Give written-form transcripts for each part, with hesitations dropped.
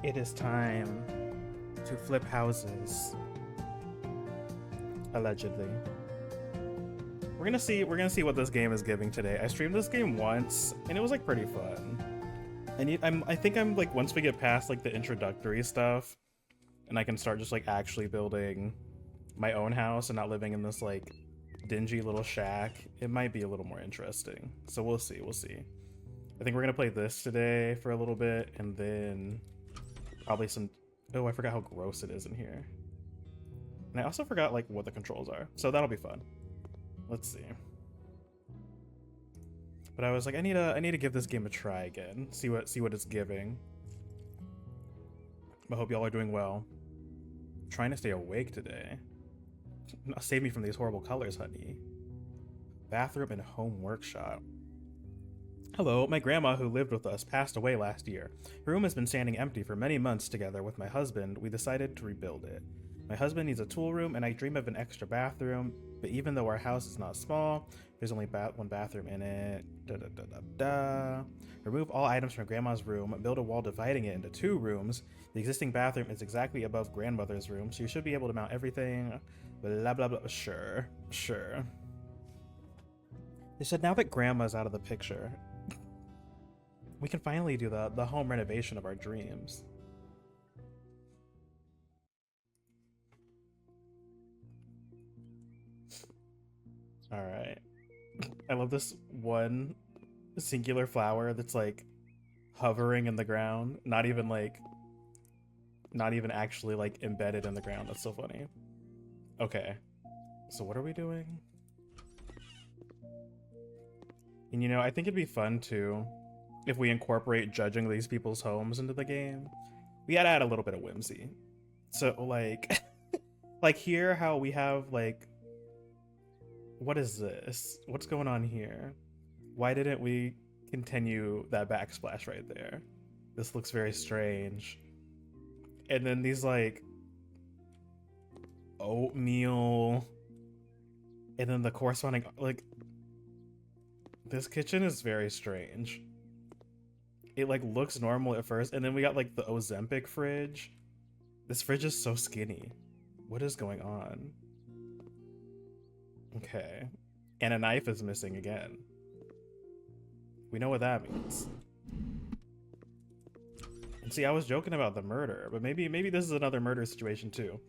It is time to flip houses. Allegedly. We're gonna see what this game is giving today. I streamed this game once and it was like pretty fun. I think I'm like, once we get past like the introductory stuff and I can start just like actually building my own house and not living in this like dingy little shack, it might be a little more interesting. So we'll see. I think we're gonna play this today for a little bit and then probably some... Oh, I forgot how gross it is in here. And I also forgot like what the controls are. So that'll be fun. Let's see. But I was like, I need to give this game a try again. See what it's giving. I hope y'all are doing well. I'm trying to stay awake today. Save me from these horrible colors, honey. Bathroom and home workshop. Hello, my grandma who lived with us passed away last year. Her room has been standing empty for many months. Together with my husband, we decided to rebuild it. My husband needs a tool room and I dream of an extra bathroom, but even though our house is not small, there's only one bathroom in it. Remove all items from grandma's room, build a wall dividing it into 2 rooms. The existing bathroom is exactly above grandmother's room, so you should be able to mount everything. Blah blah blah. Sure. They said now that grandma's out of the picture, we can finally do the home renovation of our dreams. All right. I love this one singular flower that's like hovering in the ground, not even actually like embedded in the ground. That's so funny. Okay. So what are we doing? And you know, I think it'd be fun too if we incorporate judging these people's homes into the game. We gotta add a little bit of whimsy. So like like here how we have like, what is this? What's going on here? Why didn't we continue that backsplash right there? This looks very strange. And then these like oatmeal, and then the corresponding like, this kitchen is very strange. It like looks normal at first, and then we got like the Ozempic fridge. This fridge is so skinny. What is going on? Okay. And a knife is missing again. We know what that means. And see, I was joking about the murder, but maybe this is another murder situation too.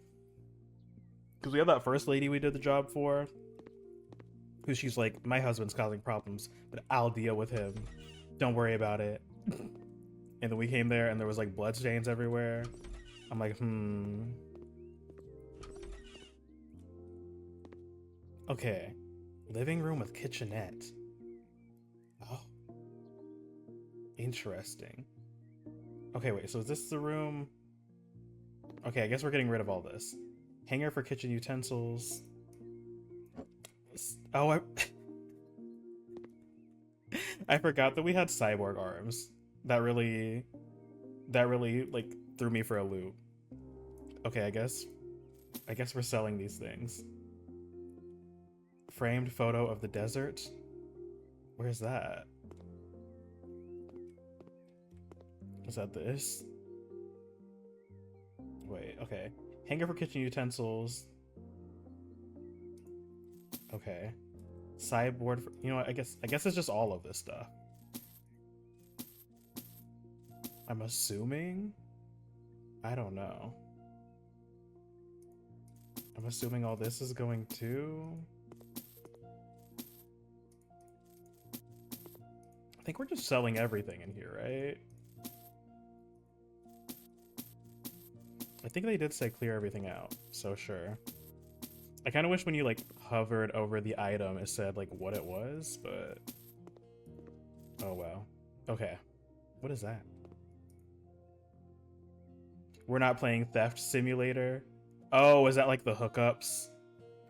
Because we have that first lady we did the job for, who she's like, my husband's causing problems, but I'll deal with him. Don't worry about it. And then we came there and there was like bloodstains everywhere. I'm like, Okay. Living room with kitchenette. Oh. Interesting. Okay, wait, so is this the room? Okay, I guess we're getting rid of all this. Hanger for kitchen utensils. Oh, I forgot that we had cyborg arms. That really like threw me for a loop. Okay, I guess we're selling these things. Framed photo of the desert. Where's that? Is that this? Wait, okay. Hanger for kitchen utensils. Okay. Sideboard for, you know what, I guess it's just all of this stuff. I'm assuming? I don't know. I'm assuming all this is going to... I think we're just selling everything in here, right? I think they did say clear everything out, so sure. I kind of wish when you like hovered over the item it said like what it was, but... Oh well. Okay. What is that? We're not playing Theft Simulator. Oh, is that like the hookups?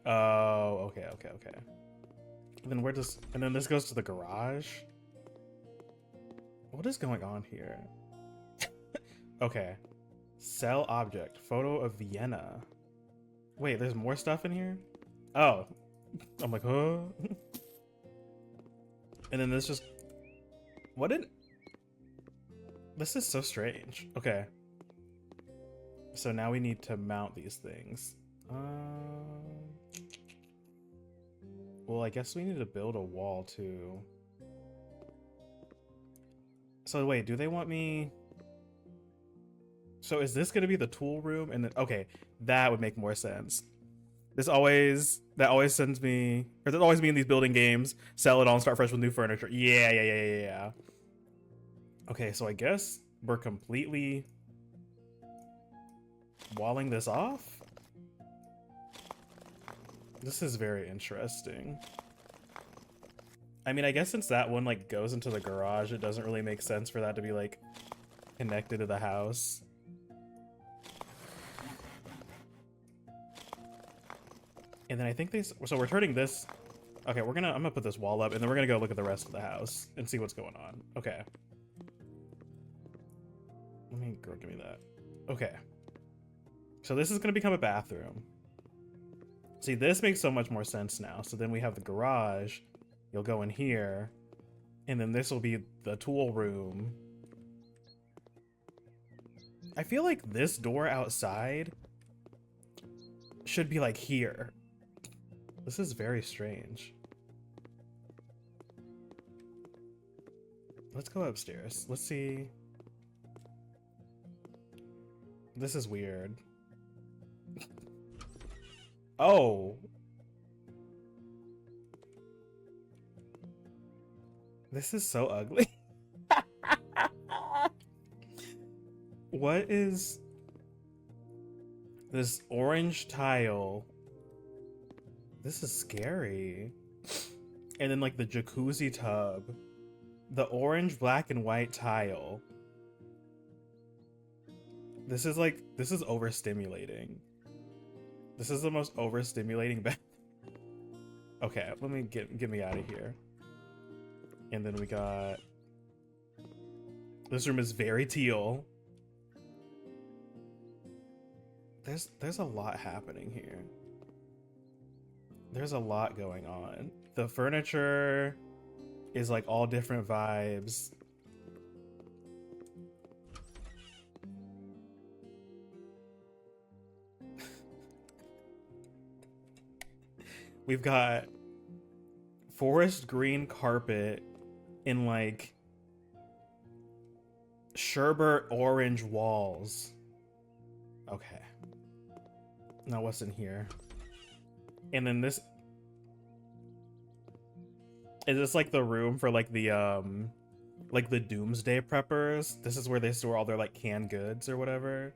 Oh, okay. And then and then this goes to the garage? What is going on here? Okay. Sell object. Photo of Vienna. Wait, there's more stuff in here? Oh. I'm like, huh? And then this just... What did... This is so strange. Okay. So now we need to mount these things. Well, I guess we need to build a wall too. So wait, do they want me? So is this going to be the tool room? And then, okay, that would make more sense. That always sends me, or that always me in these building games. Sell it all and start fresh with new furniture. Yeah. Okay, so I guess we're completely walling this off. This is very interesting. I mean, I guess since that one like goes into the garage, it doesn't really make sense for that to be like connected to the house. And then I think so we're turning this. Okay, I'm gonna put this wall up and then we're gonna go look at the rest of the house and see what's going on. Okay. Give me that. Okay. So this is gonna become a bathroom. See, this makes so much more sense now. So then we have the garage. You'll go in here. And then this will be the tool room. I feel like this door outside should be like here. This is very strange. Let's go upstairs. Let's see. This is weird. Oh. This is so ugly. What is this orange tile? This is scary. And then like the jacuzzi tub. The orange, black, and white tile. This is overstimulating. This is the most overstimulating bath. Okay, let me get me out of here. And then we got... This room is very teal. There's a lot happening here. There's a lot going on. The furniture is like all different vibes. We've got forest green carpet in like sherbet orange walls. Okay. Now what's in here? And then this is this like the room for like the doomsday preppers. This is where they store all their like canned goods or whatever.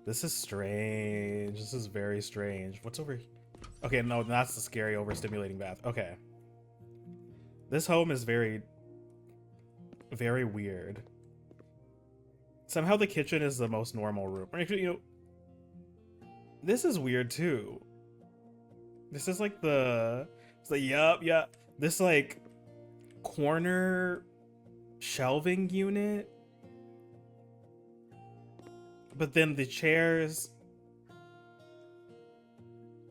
This is strange. This is very strange. What's over here? Okay, no, that's the scary overstimulating bath. Okay. This home is very, very weird. Somehow the kitchen is the most normal room. Actually, you know, this is weird too. This is like yup. This like corner shelving unit. But then the chairs.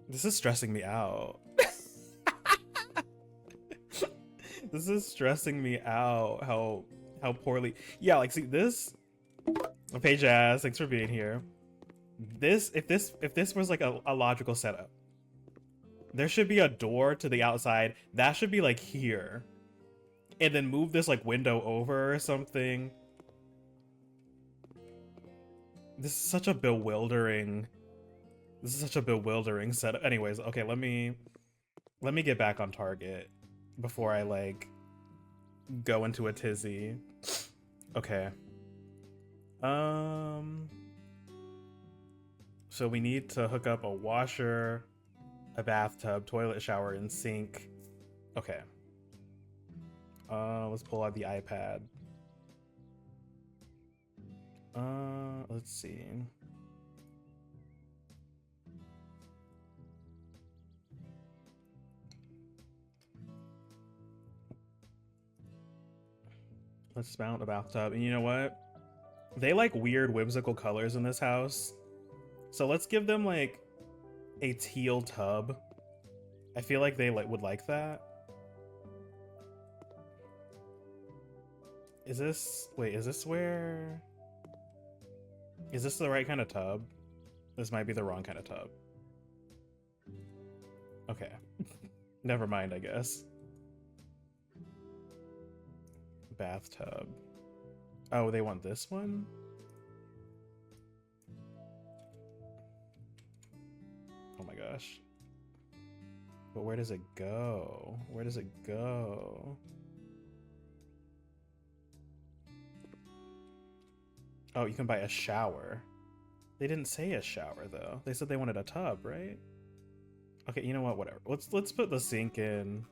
This is stressing me out. This is stressing me out how poorly. Yeah, like see this. Hey Jazz, thanks for being here. If this was like a logical setup, there should be a door to the outside. That should be like here. And then move this like window over or something. This is such a bewildering setup. Anyways, okay, let me get back on target before I like go into a tizzy. Okay. So we need to hook up a washer, a bathtub, toilet, shower, and sink. Okay. Let's pull out the iPad. Let's see. Let's mount a bathtub. And you know what? They like weird whimsical colors in this house. So let's give them like a teal tub. I feel like they would like that. Is this the right kind of tub? This might be the wrong kind of tub. Okay. Never mind, I guess. Bathtub. Oh, they want this one? Oh my gosh. But where does it go? Where does it go? Oh, you can buy a shower. They didn't say a shower though. They said they wanted a tub, right? Okay, you know what? Whatever. Let's put the sink in,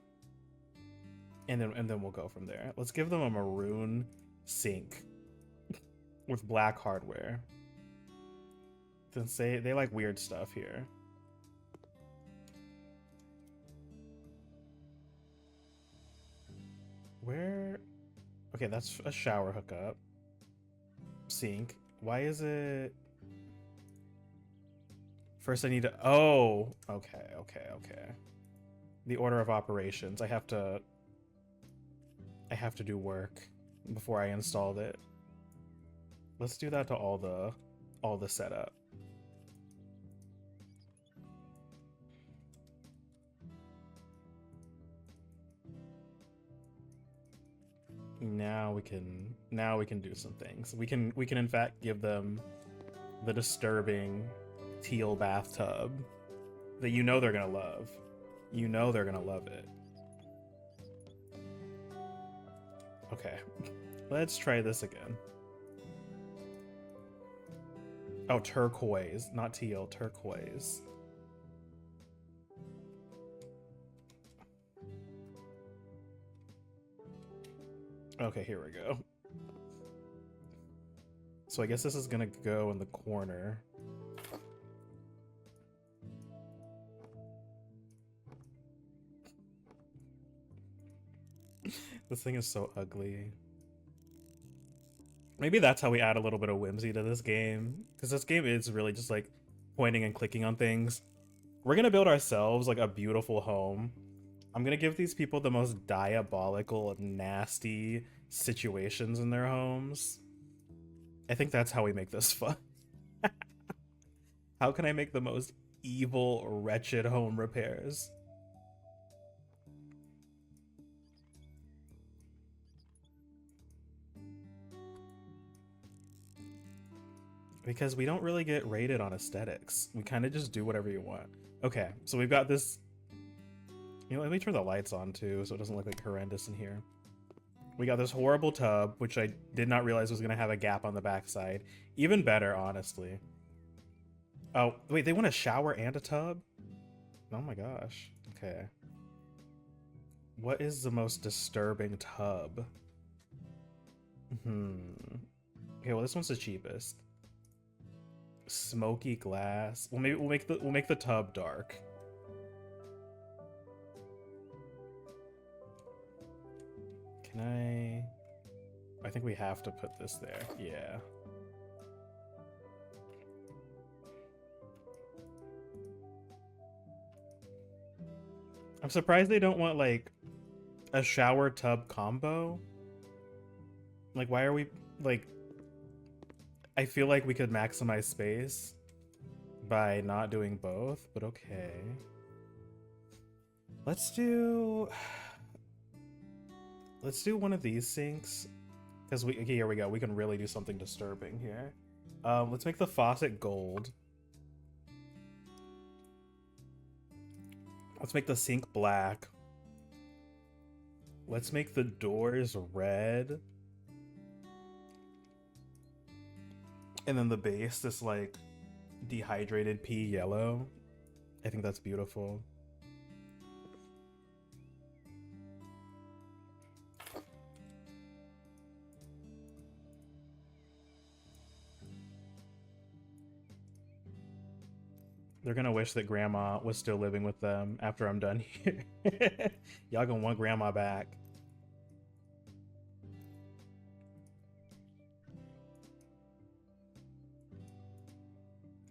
and then we'll go from there. Let's give them a maroon sink with black hardware. Then say they like weird stuff here. Where? Okay, that's a shower hookup. Sink. Why is it? First I need to, oh, okay. The order of operations. I have to do work before I installed it. Let's do that to all the setup. Now we can do some things. We can in fact give them the disturbing teal bathtub that you know they're gonna love. You know they're gonna love it. Okay, let's try this again. Oh, turquoise, not teal, turquoise. Okay, here we go. So I guess this is gonna go in the corner. This thing is so ugly. Maybe that's how we add a little bit of whimsy to this game, because this game is really just like pointing and clicking on things. We're gonna build ourselves like a beautiful home. I'm gonna give these people the most diabolical, nasty situations in their homes. I think that's how we make this fun. How can I make the most evil, wretched home repairs? Because we don't really get rated on aesthetics. We kind of just do whatever you want. Okay, so we've got this. You know, let me turn the lights on too, so it doesn't look like horrendous in here. We got this horrible tub, which I did not realize was gonna have a gap on the backside. Even better, honestly. Oh, wait, they want a shower and a tub? Oh my gosh. Okay. What is the most disturbing tub? Okay, well this one's the cheapest. Smoky glass. Well, maybe we'll make the tub dark. Can I think we have to put this there. Yeah. I'm surprised they don't want like a shower tub combo. Like, why are we like, I feel like we could maximize space by not doing both, but okay. Let's do one of these sinks, because okay, here we go. We can really do something disturbing here. Let's make the faucet gold. Let's make the sink black. Let's make the doors red. And then the base, this like dehydrated pea yellow. I think that's beautiful. They're gonna wish that grandma was still living with them after I'm done here. Y'all gonna want grandma back.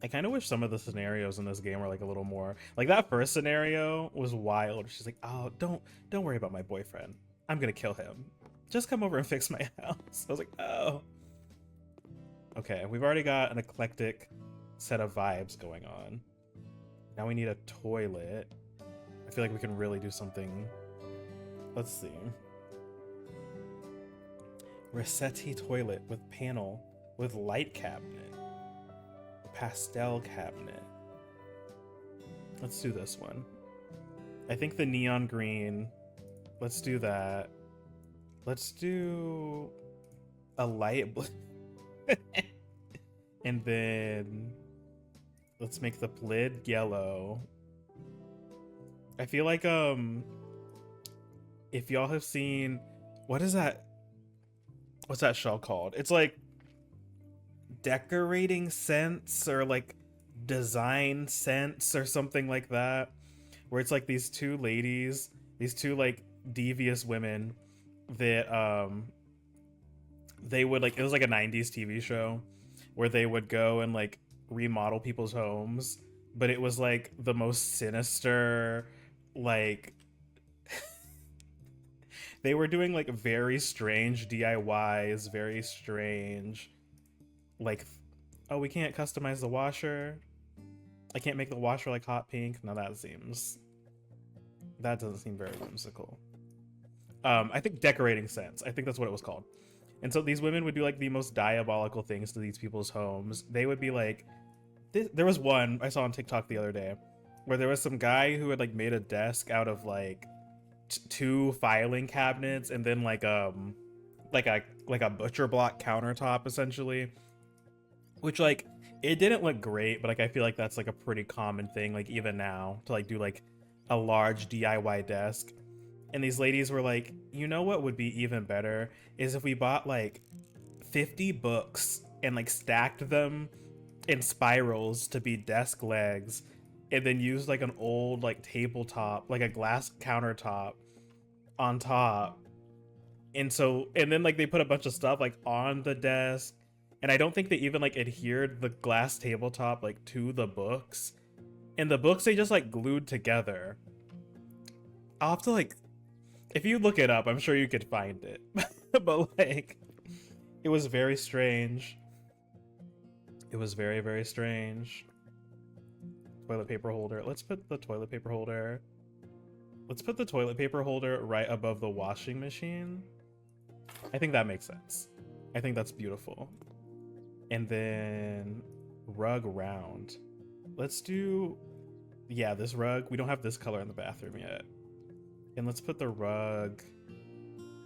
I kind of wish some of the scenarios in this game were like a little more like that first scenario was wild. She's like, "Oh, don't worry about my boyfriend. I'm gonna kill him. Just come over and fix my house." I was like, "Oh, okay." We've already got an eclectic set of vibes going on. Now we need a toilet. I feel like we can really do something. Let's see. Rossetti toilet with panel with light cabinet. Pastel cabinet. Let's do this one. I think the neon green. Let's do that. Let's do a light blue. And then let's make the lid yellow. I feel like if y'all have seen, what is that? What's that show called? It's like Decorating Sense or like Design Sense or something like that, where it's like these two ladies, these two like devious women that they would like, it was like a 90s TV show where they would go and like remodel people's homes, but it was like the most sinister, like they were doing like very strange DIYs, very strange, like, oh, we can't customize the washer. I can't make the washer like hot pink. Now that doesn't seem very whimsical. I think Decorating Sense. I think that's what it was called. And so these women would do like the most diabolical things to these people's homes. They would be like, there was one I saw on TikTok the other day where there was some guy who had like made a desk out of like two filing cabinets and then like a butcher block countertop essentially, which like it didn't look great, but like I feel like that's like a pretty common thing like even now to like do like a large DIY desk. And these ladies were like, you know what would be even better is if we bought like 50 books and like stacked them in spirals to be desk legs, and then used like an old like tabletop, like a glass countertop on top. And then like they put a bunch of stuff like on the desk, and I don't think they even like adhered the glass tabletop like to the books. And the books they just like glued together. I'll have to like, if you look it up, I'm sure you could find it. But like, it was very strange. It was very, very strange. Toilet paper holder. Let's put the toilet paper holder. Let's put the toilet paper holder right above the washing machine. I think that makes sense. I think that's beautiful. And then rug round. Let's do, yeah, this rug. We don't have this color in the bathroom yet. And let's put the rug,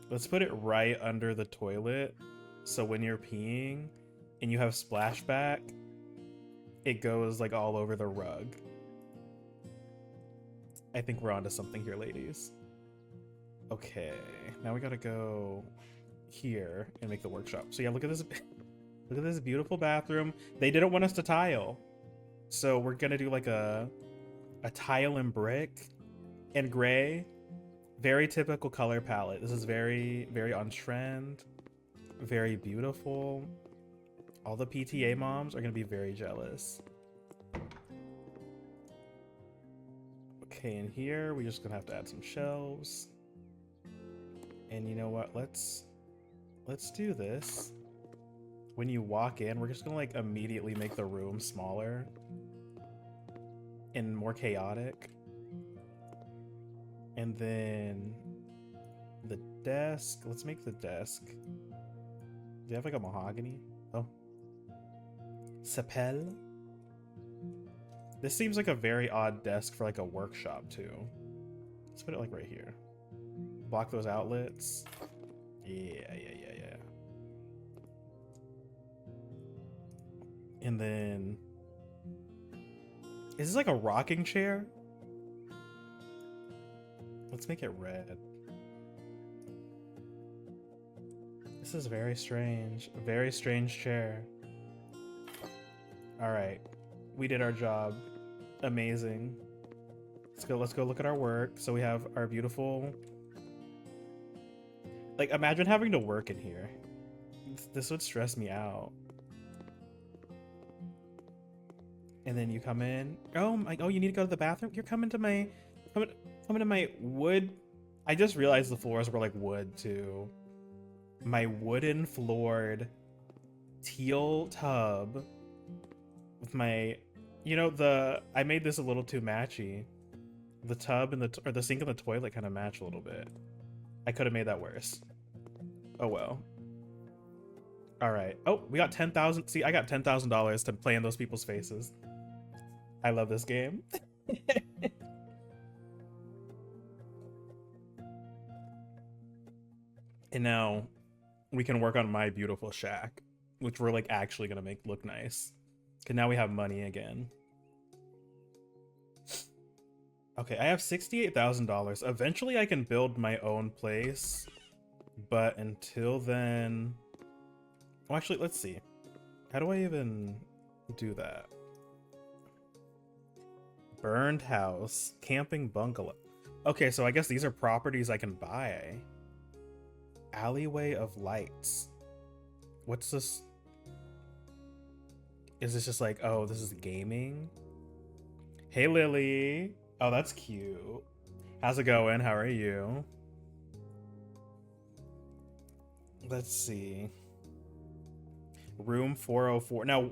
let's put it right under the toilet. So when you're peeing and you have splashback, it goes like all over the rug. I think we're onto something here, ladies. Okay, now we gotta go here and make the workshop. So yeah, look at this. Look at this beautiful bathroom. They didn't want us to tile, so we're gonna do like a tile and brick and gray. Very typical color palette. This is very, very on trend. Very beautiful. All the PTA moms are gonna be very jealous. Okay, in here we're just gonna have to add some shelves. And you know what? Let's do this. When you walk in, we're just gonna like immediately make the room smaller and more chaotic. And then the desk, let's make the desk. Do you have like a mahogany? Oh. Sapel? This seems like a very odd desk for like a workshop too. Let's put it like right here. Block those outlets. Yeah. And then, is this like a rocking chair? Let's make it red. This is very strange. A very strange chair. Alright. We did our job. Amazing. Let's go look at our work. So we have our beautiful... Like, imagine having to work in here. This would stress me out. And then you come in. Oh, you need to go to the bathroom? You're coming to my... Coming to my wood. I just realized the floors were like wood too. My wooden floored teal tub with my, I made this a little too matchy. The tub and the sink and the toilet kind of match a little bit. I could have made that worse. Oh well. All right. Oh, we got 10,000. See, I got $10,000 to play in those people's faces. I love this game. And now we can work on my beautiful shack, which we're like actually gonna make look nice. Cause now we have money again. Okay, I have $68,000. Eventually I can build my own place, but until then, well, actually, let's see. How do I even do that? Burned house, camping bungalow. Okay, so I guess these are properties I can buy. Alleyway of lights. What's this? Is this just like, oh, this is gaming? Hey, Lily. Oh, that's cute. How's it going? How are you? Let's see. Room 404. Now,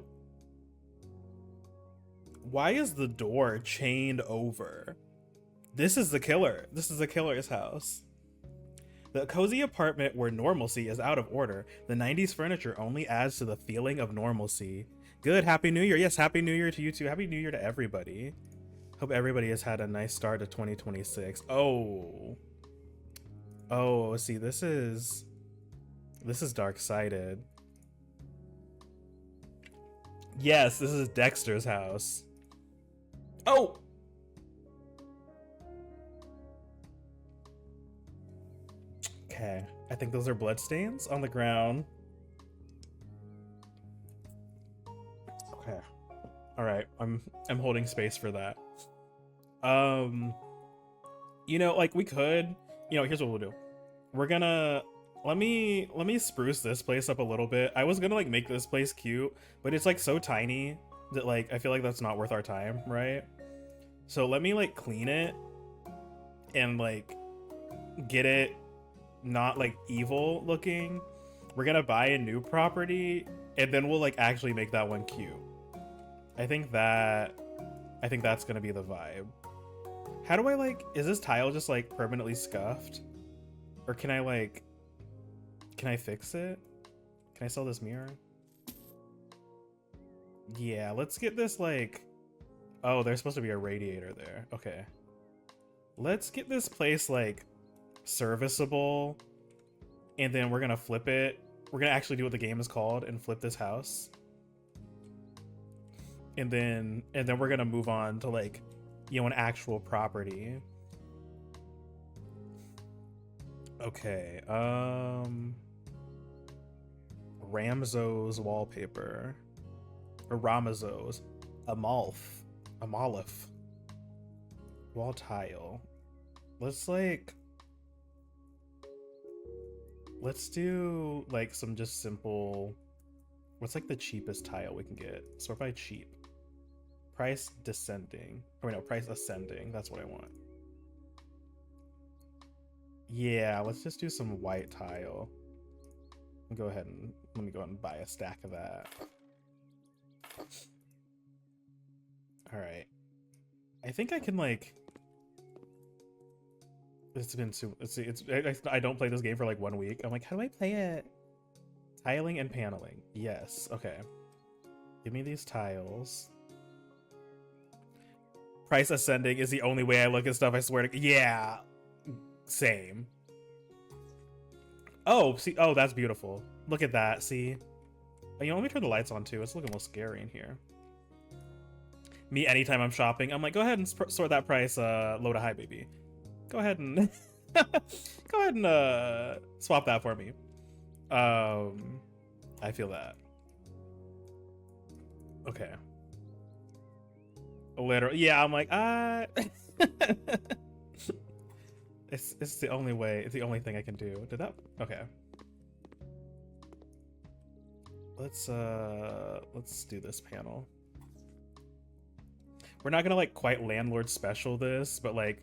why is the door chained over? This is the killer. This is the killer's house. The cozy apartment where normalcy is out of order. The 90s furniture only adds to the feeling of normalcy. Good. Happy New Year. Yes, Happy New Year to you too. Happy New Year to everybody. Hope everybody has had a nice start to 2026. Oh, see, this is dark-sided. Yes, this is Dexter's house. Oh! Okay, I think those are bloodstains on the ground. Okay. All right, I'm holding space for that. Like we could, here's what we'll do. We're gonna let me spruce this place up a little bit. I was gonna like make this place cute, but it's like so tiny that like I feel like that's not worth our time, right? So let me like clean it and like get it not like evil looking. We're gonna buy a new property and then we'll like actually make that one cute. I think that's gonna be the vibe. How do I like, is this tile just like permanently scuffed? Or can I fix it? Can I sell this mirror? Yeah, let's get this like, oh, there's supposed to be a radiator there. Okay. Let's get this place like serviceable and then we're gonna flip it. We're gonna actually do what the game is called and flip this house. And then we're gonna move on to like, an actual property. Okay, Ramzo's wallpaper. Or Ramazo's. Amalf. Wall tile. Let's do like some just simple, what's like the cheapest tile we can get? Sort by cheap. Price descending. Or no, price ascending. That's what I want. Yeah, let's just do some white tile. Go ahead and let me go ahead and buy a stack of that. All right. I think I can like. It's been too. I don't play this game for like 1 week. I'm like, how do I play it? Tiling and paneling. Yes. Okay. Give me these tiles. Price ascending is the only way I look at stuff. I swear to. Yeah. Same. Oh, see. Oh, that's beautiful. Look at that. See. Let me turn the lights on too. It's looking a little scary in here. Me, anytime I'm shopping, I'm like, go ahead and sort that price low to high, baby. Go ahead and swap that for me. I feel that. Okay. Literally, yeah. I'm like, it's the only way. It's the only thing I can do. Did that? Okay. Let's do this panel. We're not gonna like quite landlord special this, but like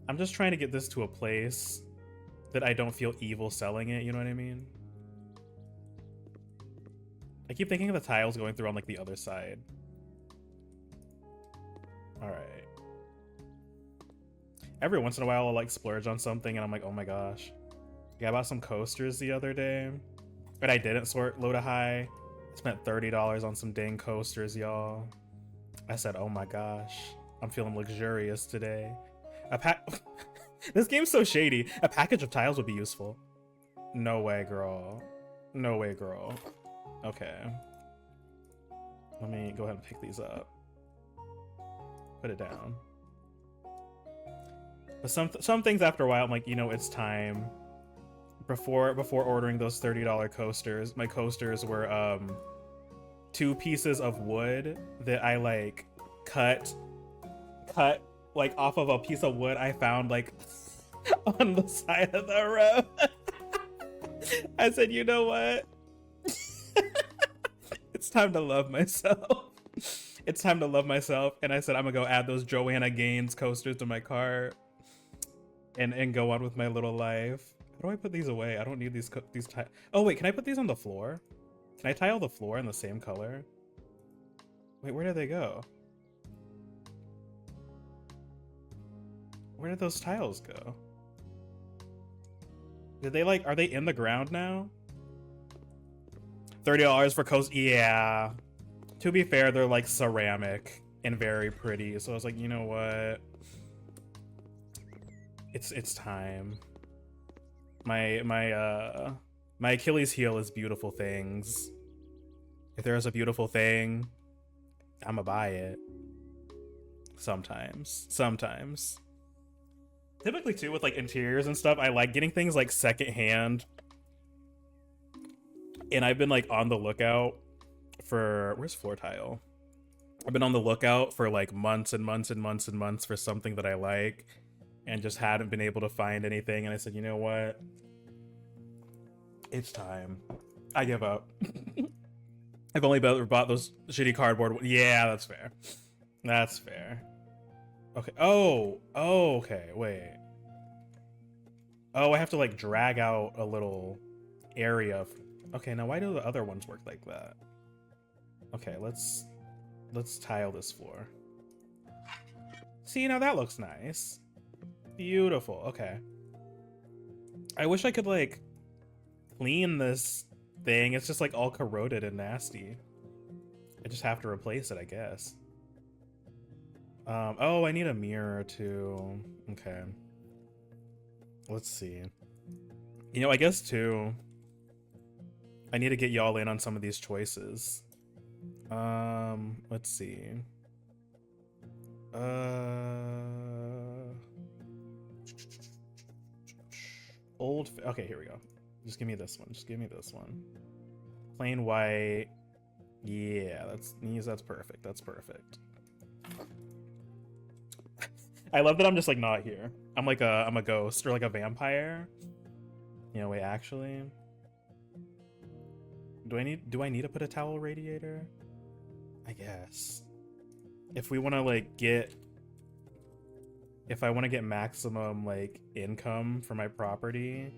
I'm just trying to get this to a place that I don't feel evil selling it, you know what I mean? I keep thinking of the tiles going through on like the other side. All right. Every once in a while I'll like splurge on something and I'm like, oh my gosh. Yeah, I bought some coasters the other day, but I didn't sort low to high. I spent $30 on some dang coasters, y'all. I said, oh my gosh, I'm feeling luxurious today. This game's so shady. A package of tiles would be useful. No way, girl. No way, girl. Okay. Let me go ahead and pick these up. Put it down. But some things after a while, I'm like, you know, it's time. Before ordering those $30 coasters, my coasters were 2 pieces of wood that I like cut like off of a piece of wood I found like on the side of the road. I said, you know what? It's time to love myself. It's time to love myself. And I said, I'm gonna go add those Joanna Gaines coasters to my cart and go on with my little life. How do I put these away? I don't need these tiles. Oh wait, can I put these on the floor? Can I tile the floor in the same color? Wait, where did they go? Where did those tiles go? Did they like, are they in the ground now? $30 for coast, yeah. To be fair, they're like ceramic and very pretty. So I was like, you know what? It's time. My Achilles heel is beautiful things. If there's a beautiful thing, I'ma buy it. Sometimes. Typically too, with like interiors and stuff, I like getting things like secondhand. And I've been like on the lookout for, where's floor tile? I've been on the lookout for like months and months and months and months for something that I like, and just hadn't been able to find anything. And I said, you know what? It's time. I give up. I've only bought those shitty cardboard. Yeah, that's fair. That's fair. Okay. Oh, okay. Wait. Oh, I have to like drag out a little area. Okay, now why do the other ones work like that? Okay, let's tile this floor. See, now that looks nice. Beautiful. Okay. I wish I could like clean this thing. It's just like all corroded and nasty. I just have to replace it, I guess. Oh, I need a mirror too. Okay. Let's see. You know, I guess too, I need to get y'all in on some of these choices. Let's see. Okay, here we go. Just give me this one. Just give me this one. Plain white. Yeah, that's perfect. That's perfect. I love that I'm just like not here. I'm a ghost or like a vampire. You know, wait, actually. Do I need to put a towel radiator? I guess. If we want to like if I want to get maximum like income for my property,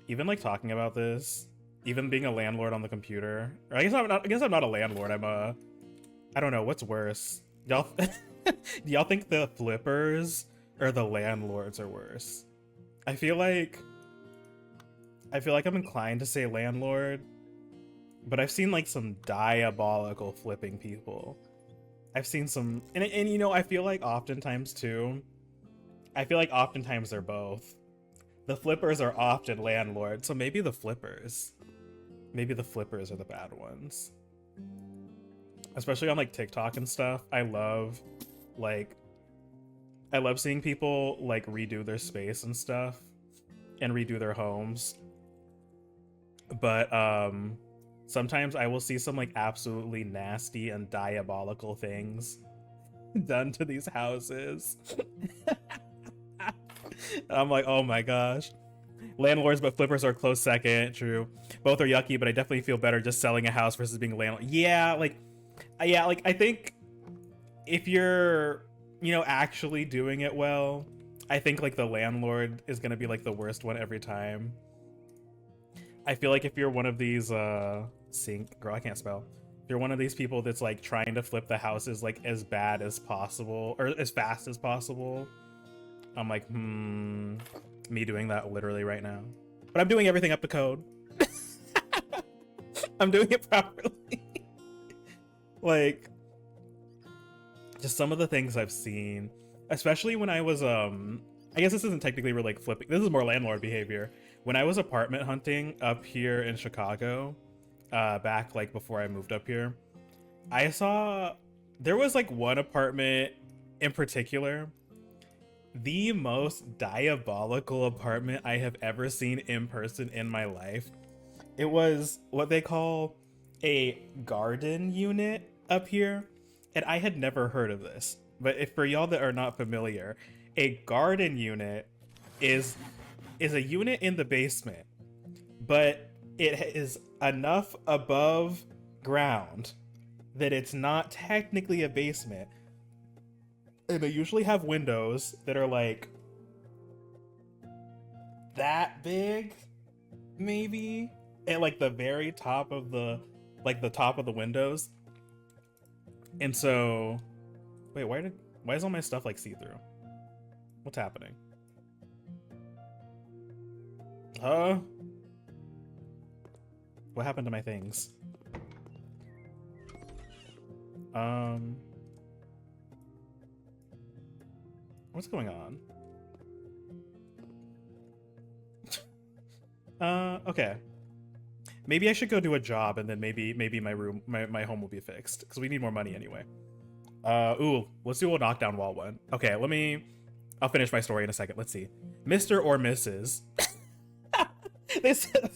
even like talking about this, even being a landlord on the computer, or I guess I'm not a landlord. I don't know, what's worse? Y'all do y'all think the flippers or the landlords are worse? I feel like I'm inclined to say landlord, but I've seen like some diabolical flipping people. I've seen some, and you know, I feel like oftentimes too, they're both. The flippers are often landlords, so maybe the flippers are the bad ones. Especially on like TikTok and stuff. I love seeing people like redo their space and stuff and redo their homes. But sometimes I will see some like absolutely nasty and diabolical things done to these houses. And I'm like, oh my gosh. Landlords but flippers are close second. True. Both are yucky, but I definitely feel better just selling a house versus being a landlord. Yeah, like I think if you're, you know, actually doing it well, I think like the landlord is gonna be like the worst one every time. I feel like if you're one of these girl, I can't spell. If They're one of these people that's like trying to flip the houses like as bad as possible or as fast as possible. I'm like, me doing that literally right now. But I'm doing everything up to code. I'm doing it properly. Like, just some of the things I've seen, especially when I was, I guess this isn't technically really like flipping. This is more landlord behavior. When I was apartment hunting up here in Chicago, back like before I moved up here, I saw there was like one apartment in particular, the most diabolical apartment I have ever seen in person in my life. It was what they call a garden unit up here, and I had never heard of this. But if for y'all that are not familiar, a garden unit is a unit in the basement, but it is enough above ground that it's not technically a basement. And they usually have windows that are like that big, maybe, at like the very top of the top of the windows. And so, wait, why is all my stuff like see-through? What's happening? What happened to my things? What's going on? Okay. Maybe I should go do a job and then maybe my home will be fixed, because we need more money anyway. Ooh, let's do a knockdown wall one. Okay, I'll finish my story in a second. Let's see. Mr. or Mrs. They said,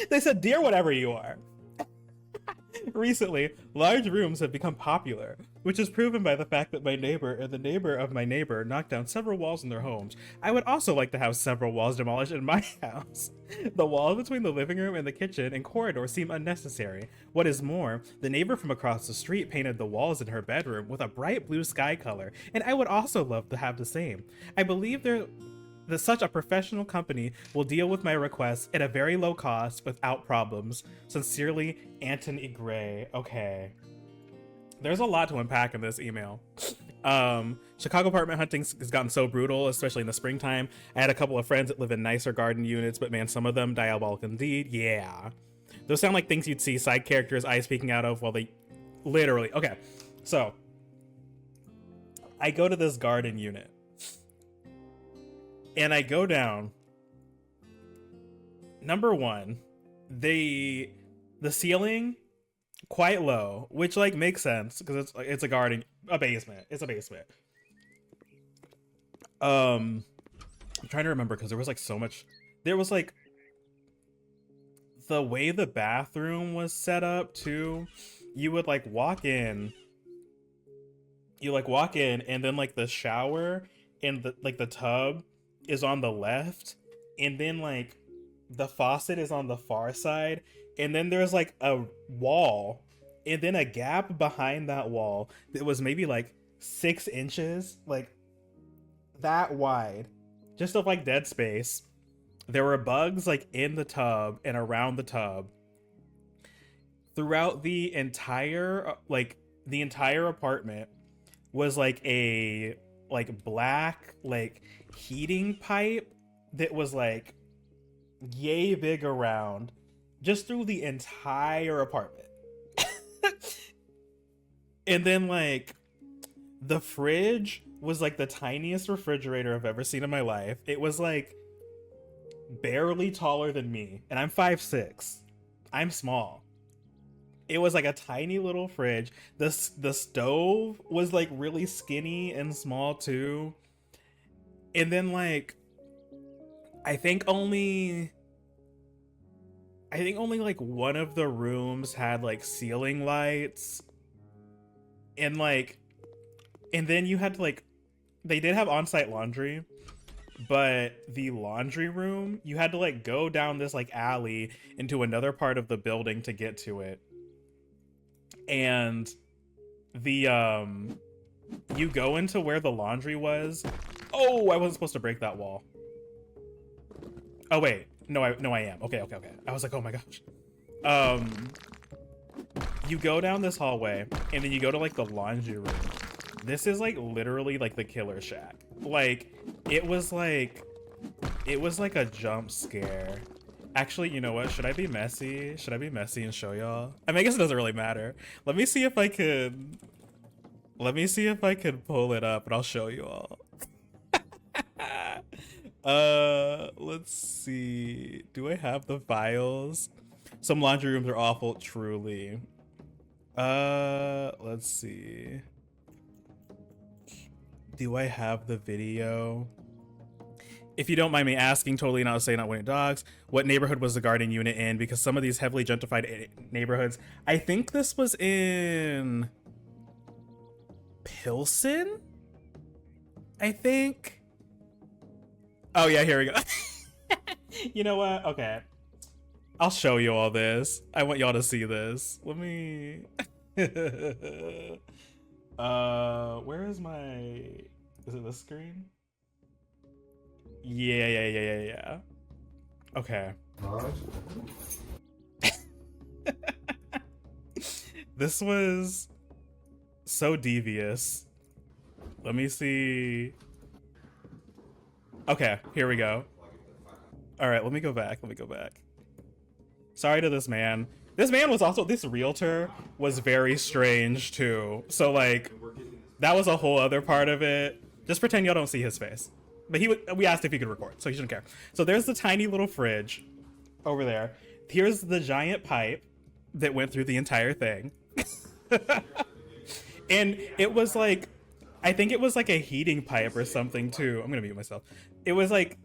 they said, dear whatever you are. Recently, large rooms have become popular, which is proven by the fact that my neighbor and the neighbor of my neighbor knocked down several walls in their homes. I would also like to have several walls demolished in my house. The walls between the living room and the kitchen and corridor seem unnecessary. What is more, the neighbor from across the street painted the walls in her bedroom with a bright blue sky color, and I would also love to have the same. I believe that such a professional company will deal with my requests at a very low cost without problems. Sincerely, Anthony Gray. Okay. There's a lot to unpack in this email. Chicago apartment hunting has gotten so brutal, especially in the springtime. I had a couple of friends that live in nicer garden units, but man, some of them diabolical indeed. Yeah. Those sound like things you'd see side characters' eyes peeking out of while they literally. Okay. So I go to this garden unit. And I go down. Number one, the ceiling quite low, which like makes sense because it's a garden, a basement. It's a basement. I'm trying to remember because there was like so much. There was like the way the bathroom was set up too. You would like walk in. You like walk in, and then like the shower and the tub is on the left, and then like the faucet is on the far side, and then there's like a wall and then a gap behind that wall that was maybe like 6 inches, like that wide, just of like dead space. There were bugs like in the tub and around the tub. Throughout the entire apartment was like a black like heating pipe that was like yay big around, just through the entire apartment. And then like the fridge was like the tiniest refrigerator I've ever seen in my life. It was like barely taller than me, and I'm 5'6". I'm small. It was like a tiny little fridge. The stove was like really skinny and small too. And then like I think only like one of the rooms had like ceiling lights. And then you had to like, they did have on-site laundry, but the laundry room, you had to like go down this like alley into another part of the building to get to it. And the you go into where the laundry was. Oh, I wasn't supposed to break that wall. Oh wait, No, I am. Okay. I was like, oh my gosh. You go down this hallway, and then you go to like the laundry room. This is like literally like the killer shack. Like, it was like a jump scare. Actually, you know what? Should I be messy? Should I be messy and show y'all? I mean, I guess it doesn't really matter. Let me see if I could pull it up and I'll show you all. Let's see. Do I have the files? Some laundry rooms are awful, truly. Let's see. Do I have the video? If you don't mind me asking, totally not saying not winning dogs, what neighborhood was the guardian unit in? Because some of these heavily gentrified neighborhoods, I think this was in Pilsen? I think. Oh yeah, here we go. You know what? Okay. I'll show you all this. I want y'all to see this. Let me... where is my... Is it this screen? Yeah. Okay. This was so devious. Let me see. Okay, here we go. All right, let me go back. Sorry to this man. This man was also, this realtor was very strange too. So like, that was a whole other part of it. Just pretend y'all don't see his face. But we asked if he could record, so he shouldn't care. So there's the tiny little fridge over there. Here's the giant pipe that went through the entire thing. And it was like, I think it was like a heating pipe or something too. I'm gonna mute myself. It was like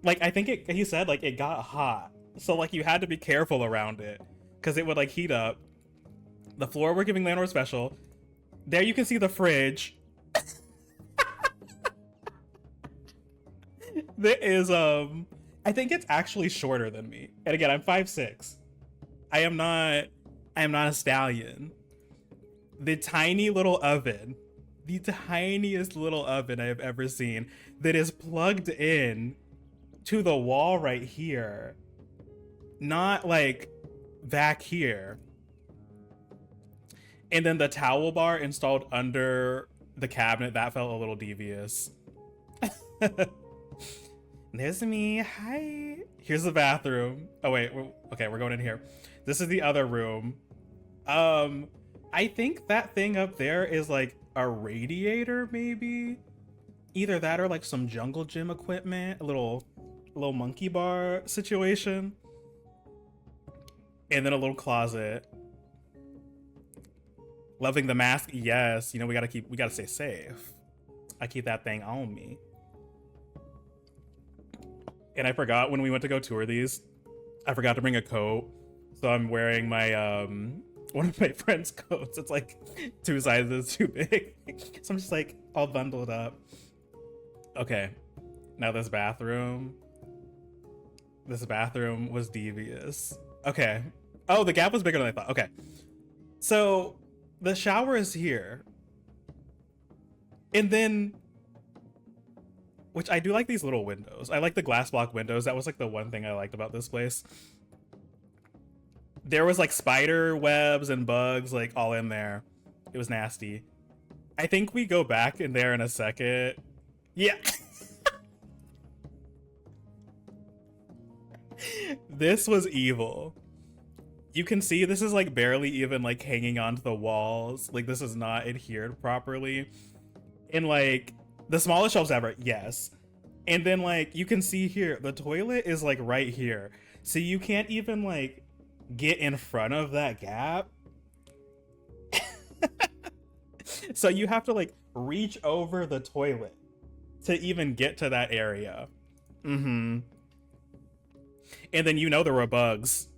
I think he said like it got hot. So like you had to be careful around it because it would like heat up. The floor we're giving landlord special. There you can see the fridge. There is I think it's actually shorter than me. And again, I'm 5'6". I am not a stallion. The tiny little oven, the tiniest little oven I have ever seen that is plugged in to the wall right here. Not like back here. And then the towel bar installed under the cabinet, that felt a little devious. There's me. Hi. Here's the bathroom. Oh wait, okay, we're going in here. This is the other room. I think that thing up there is like a radiator, maybe. Either that or like some jungle gym equipment, a little monkey bar situation. And then a little closet. Loving the mask, yes. You know, we gotta stay safe. I keep that thing on me. And I forgot when we went to go tour these, I forgot to bring a coat. So I'm wearing my, one of my friend's coats. It's like 2 sizes too big. So I'm just like all bundled up. Okay, now this bathroom was devious. Okay. Oh, the gap was bigger than I thought. Okay. So the shower is here. And then, which I do like these little windows. I like the glass block windows. That was like the one thing I liked about this place. There was like spider webs and bugs like all in there. It was nasty. I think we go back in there in a second. Yeah. This was evil. You can see this is like barely even like hanging onto the walls. Like this is not adhered properly. And like the smallest shelves ever, yes. And then like you can see here, the toilet is like right here. So you can't even like get in front of that gap. So you have to like reach over the toilet to even get to that area. And then you know there were bugs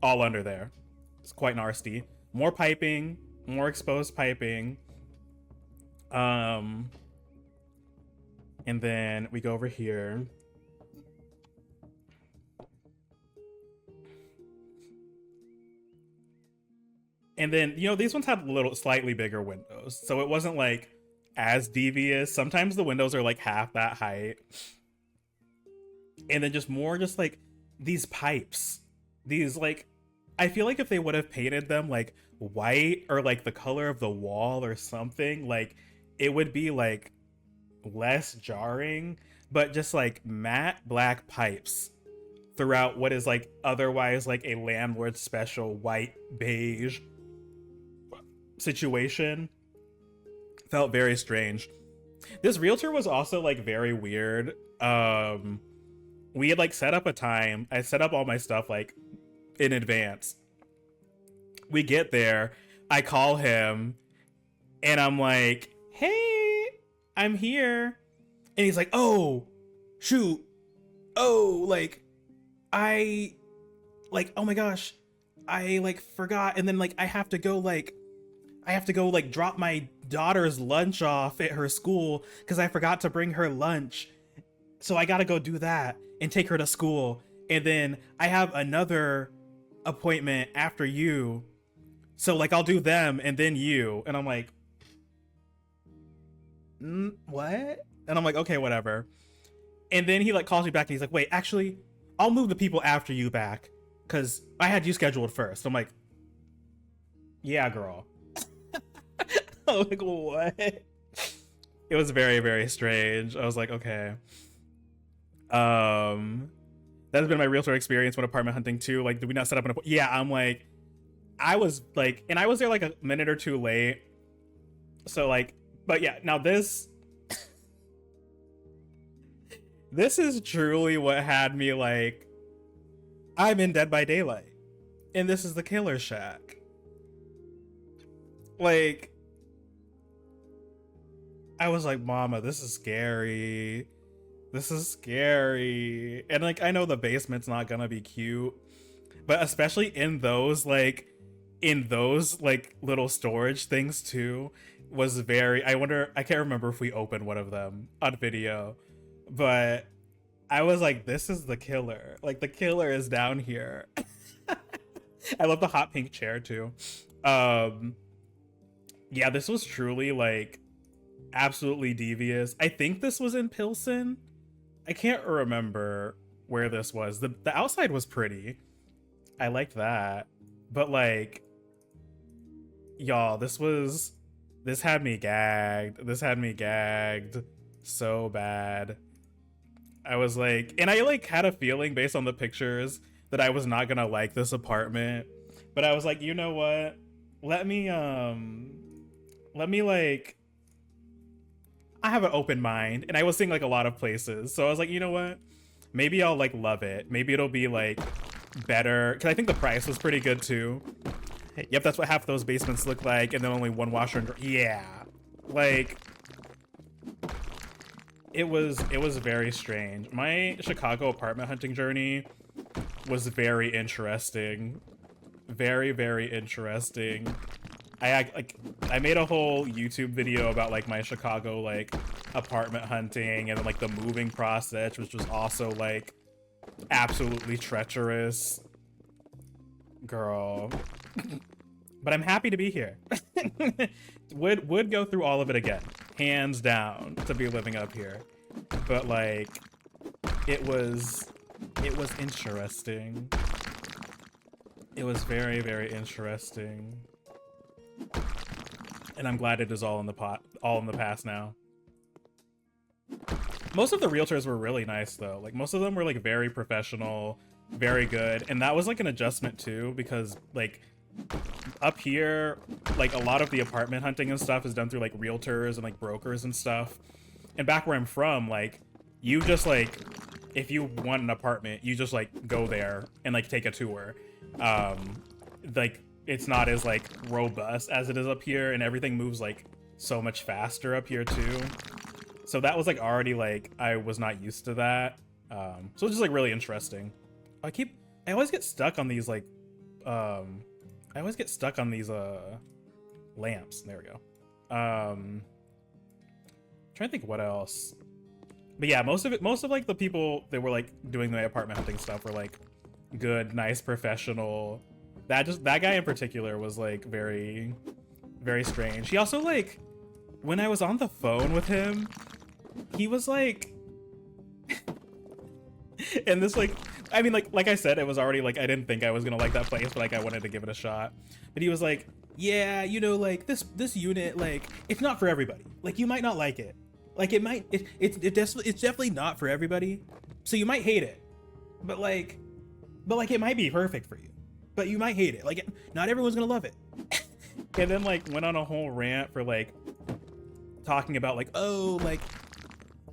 all under there. It's quite nasty. More piping, more exposed piping. And then we go over here. And then, you know, these ones had slightly bigger windows. So it wasn't like as devious. Sometimes the windows are like half that height. And then just more like these pipes, these like, I feel like if they would have painted them like white or like the color of the wall or something, like it would be like less jarring, but just like matte black pipes throughout what is like otherwise like a landlord special white beige situation felt very strange. This realtor was also like very weird. We had like set up a time. I set up all my stuff like in advance. We get there, I call him, and I'm like, "Hey, I'm here." And he's like, "Oh, shoot. Oh, like oh my gosh. I like forgot." And then like I have to go like drop my daughter's lunch off at her school because I forgot to bring her lunch. So I gotta go do that and take her to school. And then I have another appointment after you. So like I'll do them and then you. And I'm like, what? And I'm like, okay, whatever. And then he like calls me back and he's like, wait, actually, I'll move the people after you back because I had you scheduled first. I'm like, yeah, girl. I'm like, what? It was very, very strange. I was like, okay. That has been my realtor experience when apartment hunting too. Like, did we not set up an appointment? Yeah, I'm like, I was like, and I was there like a minute or two late. So like, but yeah, now this is truly what had me like, I'm in Dead by Daylight and this is the Killer Shack. Like, I was like, mama, this is scary. This is scary. And like, I know the basement's not gonna be cute, but especially in those like little storage things too was very, I can't remember if we opened one of them on video, but I was like, this is the killer. Like the killer is down here. I love the hot pink chair too. Yeah, this was truly like absolutely devious. I think this was in Pilsen. I can't remember where this was. The outside was pretty. I liked that. But like, y'all, this had me gagged. This had me gagged so bad. I was like, and I like had a feeling based on the pictures that I was not gonna like this apartment. But I was like, you know what? Let me like, I have an open mind, and I was seeing like a lot of places, so I was like, you know what, maybe I'll like love it, maybe it'll be like better, because I think the price was pretty good too. Yep, that's what half those basements look like, and then only one washer and yeah, like it was very strange. My Chicago apartment hunting journey was very interesting, very, very interesting. I made a whole YouTube video about like my Chicago like apartment hunting and then like the moving process, which was also like absolutely treacherous, girl. But I'm happy to be here. would go through all of it again, hands down, to be living up here. But like, it was interesting. It was very, very interesting. And I'm glad it is all in the past now. Most of the realtors were really nice though. Like most of them were like very professional, very good. And that was like an adjustment too, because like up here, like a lot of the apartment hunting and stuff is done through like realtors and like brokers and stuff. And back where I'm from, like you just like, if you want an apartment, you just like go there and like take a tour. Like it's not as like robust as it is up here, and everything moves like so much faster up here too. So that was like already like, I was not used to that. So it's just like really interesting. I always get stuck on these like, lamps. There we go. Trying to think what else. But yeah, most of like the people that were like doing the apartment hunting stuff were like good, nice, professional. That guy in particular was like very, very strange. He also like, when I was on the phone with him, he was like, and this I mean, like I said, it was already like I didn't think I was gonna like that place, but like I wanted to give it a shot. But he was like, yeah, you know, like this unit, like it's not for everybody. Like you might not like it. Like it's definitely not for everybody. So you might hate it, but like it might be perfect for you. But you might hate it. Like not everyone's gonna love it. And then like went on a whole rant for like talking about like, oh, like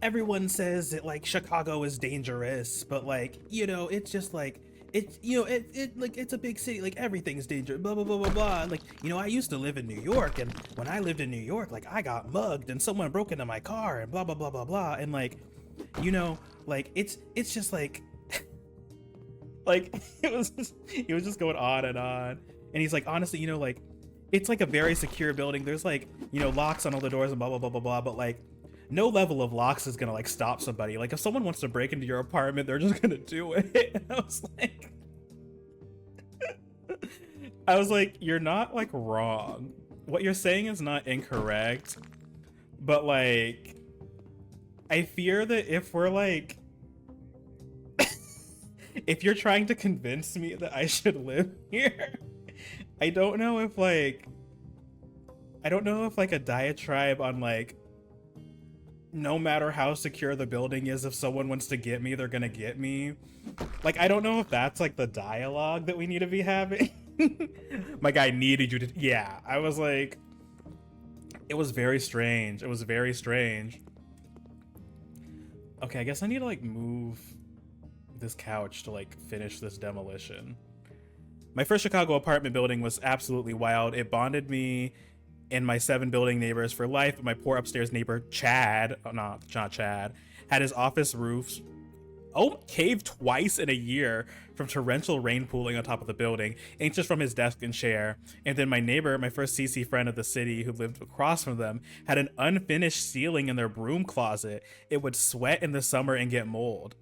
everyone says that like Chicago is dangerous, but like, you know, it's just like it's, you know, it like it's a big city, like everything's dangerous, blah blah blah blah blah. Like, you know, I used to live in New York, and when I lived in New York, like I got mugged and someone broke into my car and blah blah blah blah blah. And like, you know, like it's just like like he was just going on and on. And he's like, honestly, you know, like it's like a very secure building. There's like, you know, locks on all the doors and blah blah blah blah blah, but like no level of locks is gonna like stop somebody. Like if someone wants to break into your apartment, they're just gonna do it. And I was like, you're not like wrong. What you're saying is not incorrect, but like I fear that if we're like if you're trying to convince me that I should live here, I don't know if like a diatribe on like no matter how secure the building is, if someone wants to get me, they're gonna get me. Like, I don't know if that's like the dialogue that we need to be having. My guy needed you to, yeah. I was like, it was very strange. It was very strange. Okay, I guess I need to like move this couch to like finish this demolition. My first Chicago apartment building was absolutely wild. It bonded me and my 7 building neighbors for life, but my poor upstairs neighbor, Chad, oh, no, not Chad, had his office roofs caved twice in a year from torrential rain pooling on top of the building, inches from his desk and chair. And then my neighbor, my first CC friend of the city who lived across from them, had an unfinished ceiling in their broom closet. It would sweat in the summer and get mold.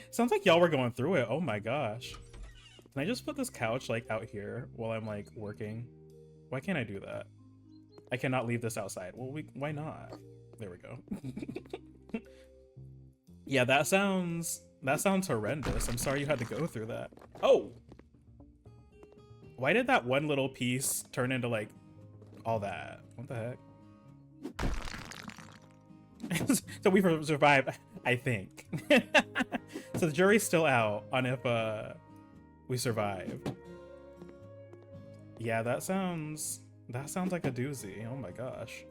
Sounds like y'all were going through it. Oh my gosh. Can I just put this couch like out here while I'm like working? Why can't I do that? I cannot leave this outside. Well, why not? There we go. Yeah, that sounds horrendous. I'm sorry you had to go through that. Oh! Why did that one little piece turn into like all that? What the heck? So we survived, I think. So the jury's still out on if we survived. Yeah, that sounds like a doozy. Oh my gosh.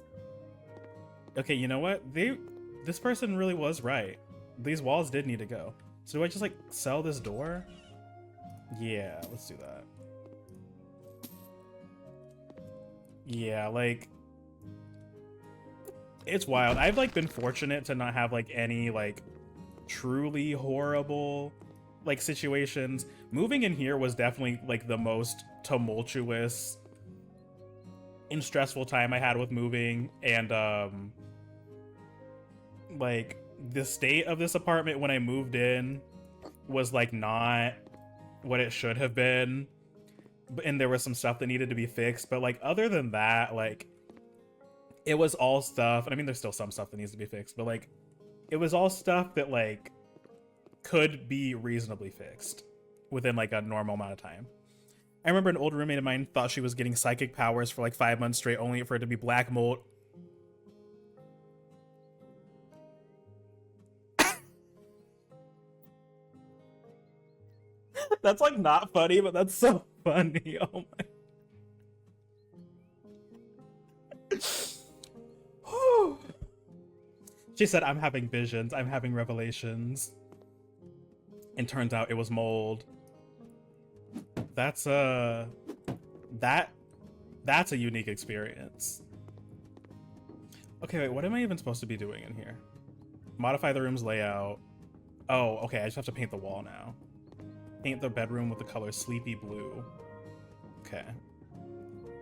Okay, you know what? This person really was right. These walls did need to go. So do I just like sell this door? Yeah, let's do that. Yeah, like it's wild. I've like been fortunate to not have like any like truly horrible like situations. Moving in here was definitely like the most tumultuous and stressful time I had with moving, and like the state of this apartment when I moved in was like not what it should have been, and there was some stuff that needed to be fixed, but like other than that, like it was all stuff, and I mean there's still some stuff that needs to be fixed, but like it was all stuff that like could be reasonably fixed within like a normal amount of time. I remember an old roommate of mine thought she was getting psychic powers for like 5 months straight, only for it to be black mold. That's like not funny, but that's so funny. Oh my. She said, I'm having visions, I'm having revelations. And turns out it was mold. That's a unique experience. Okay, wait, what am I even supposed to be doing in here? Modify the room's layout. Oh, okay, I just have to paint the wall now. Paint the bedroom with the color sleepy blue. Okay.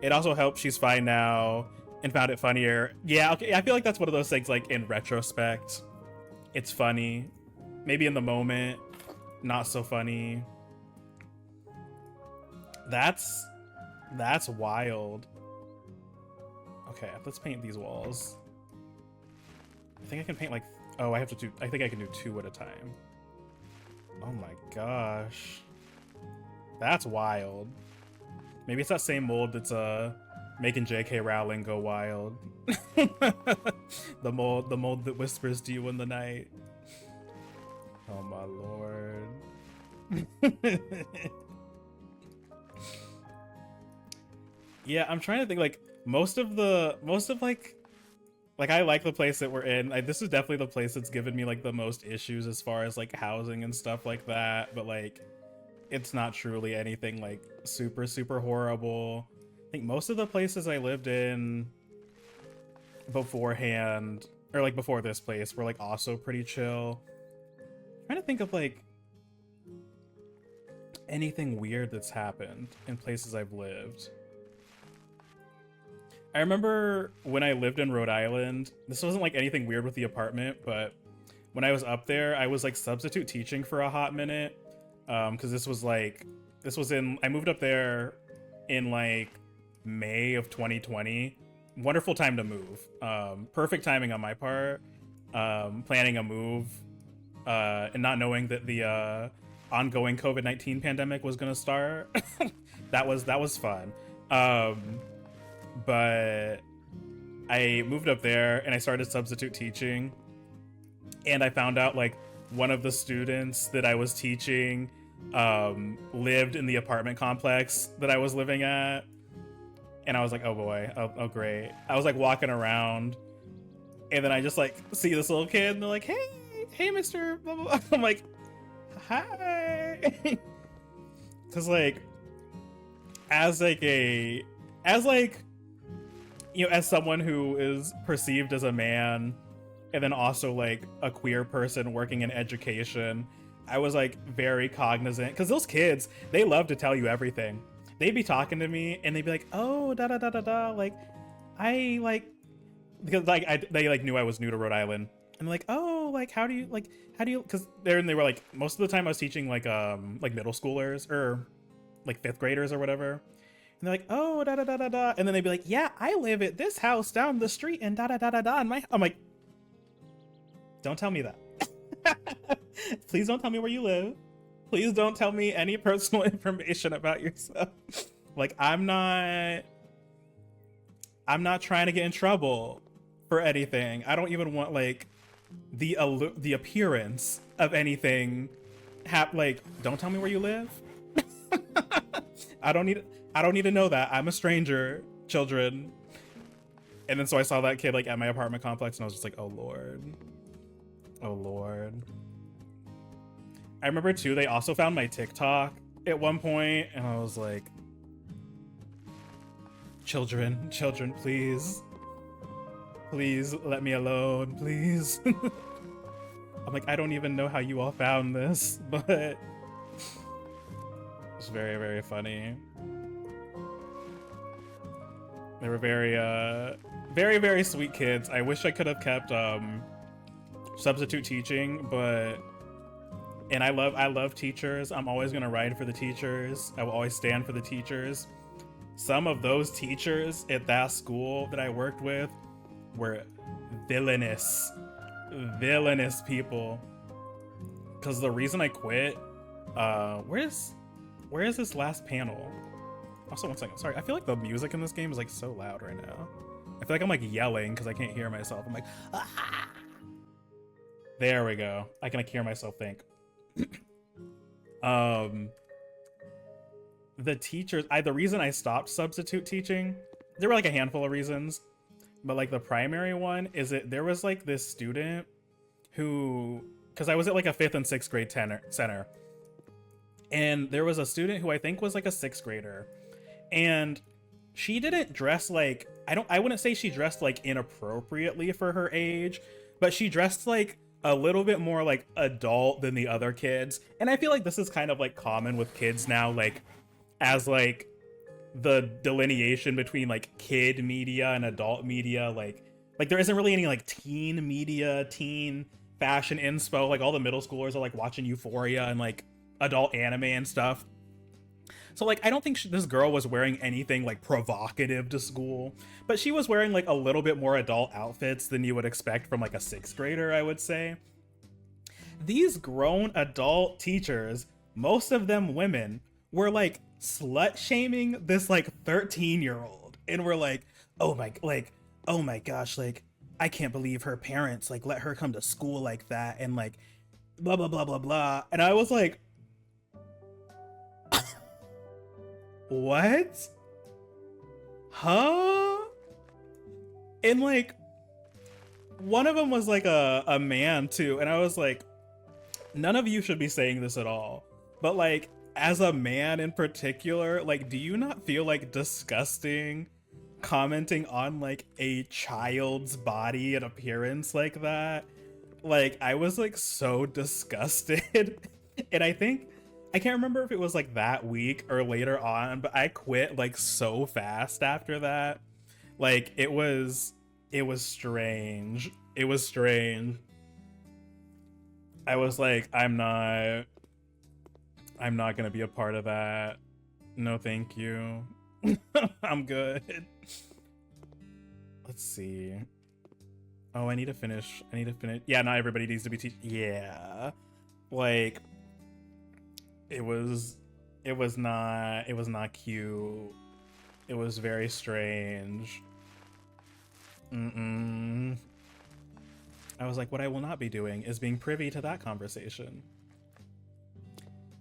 It also helps she's fine now and found it funnier. Yeah, okay, I feel like that's one of those things like in retrospect, it's funny. Maybe in the moment, not so funny. That's wild. Okay, let's paint these walls. I think I can paint like, oh, I think I can do 2 at a time. Oh my gosh. That's wild. Maybe it's that same mold that's making J.K. Rowling go wild. The mold that whispers to you in the night. Oh my lord. Yeah, I'm trying to think, like, most of like I like the place that we're in. This is definitely the place that's given me like the most issues as far as like housing and stuff like that, but like it's not truly anything like super horrible. I think most of the places I lived in beforehand, or like before this place, were like also pretty chill. I'm trying to think of like anything weird that's happened in places I've lived. I remember when I lived in Rhode Island, this wasn't like anything weird with the apartment, but when I was up there, I was like substitute teaching for a hot minute. Because I moved up there in like May of 2020. Wonderful time to move. Perfect timing on my part. Planning a move and not knowing that the ongoing COVID-19 pandemic was gonna start. that was fun. But I moved up there and I started substitute teaching, and I found out like one of the students that I was teaching lived in the apartment complex that I was living at, and I was like, oh boy, oh great. I was like walking around, and then I just like see this little kid, and they're like, hey Mr. blah, blah, blah. I'm like, hi. Because like as someone who is perceived as a man and then also like a queer person working in education, I was like very cognizant, because those kids, they love to tell you everything. They'd be talking to me and they'd be like, oh da da da da da, like I like, because like they like knew I was new to Rhode Island, and like, oh, like how do you because they were like, most of the time I was teaching like middle schoolers or like 5th graders or whatever. And they're like, oh, da da da da da. And then they'd be like, yeah, I live at this house down the street and da da da da da. And I'm like, don't tell me that. Please don't tell me where you live. Please don't tell me any personal information about yourself. Like, I'm not trying to get in trouble for anything. I don't even want like the appearance of anything. Like, don't tell me where you live. I don't need to know that. I'm a stranger, children. And then so I saw that kid like at my apartment complex, and I was just like, oh lord. Oh lord. I remember too, they also found my TikTok at one point, and I was like, children, please let me alone, please. I'm like, I don't even know how you all found this, but it's very, very funny. They were very, very, very sweet kids. I wish I could have kept substitute teaching, and I love teachers. I'm always gonna ride for the teachers. I will always stand for the teachers. Some of those teachers at that school that I worked with were villainous people. Because the reason I quit, where is this last panel? Also, one second. Sorry, I feel like the music in this game is like so loud right now. I feel like I'm like yelling because I can't hear myself. I'm like, ah! There we go. I can like hear myself think. The teachers, the reason I stopped substitute teaching, there were like a handful of reasons, but like the primary one is that there was like this student who, because I was at like a 5th and 6th grade center, and there was a student who I think was like a 6th grader, and she didn't dress like, I wouldn't say she dressed like inappropriately for her age, but she dressed like a little bit more like adult than the other kids. And I feel like this is kind of like common with kids now, like as like the delineation between like kid media and adult media, like there isn't really any like teen media, teen fashion inspo. Like all the middle schoolers are like watching Euphoria and like adult anime and stuff. So like, I don't think this girl was wearing anything like provocative to school, but she was wearing like a little bit more adult outfits than you would expect from like a 6th grader, I would say. These grown adult teachers, most of them women, were like slut shaming this like 13-year-old, and were like, oh my gosh, like I can't believe her parents like let her come to school like that, and like blah blah blah blah blah. And I was like, what? Huh? And like one of them was like a man too, and I was like, none of you should be saying this at all, but like as a man in particular, like, do you not feel like disgusting commenting on like a child's body and appearance like that? Like, I was like so disgusted. And I think, I can't remember if it was like that week or later on, but I quit like so fast after that. Like it was strange. It was strange. I was like, I'm not gonna be a part of that. No, thank you. I'm good. Let's see. Oh, I need to finish. Yeah, not everybody needs to be yeah. Like, it was not cute. It was very strange. I was like, what I will not be doing is being privy to that conversation.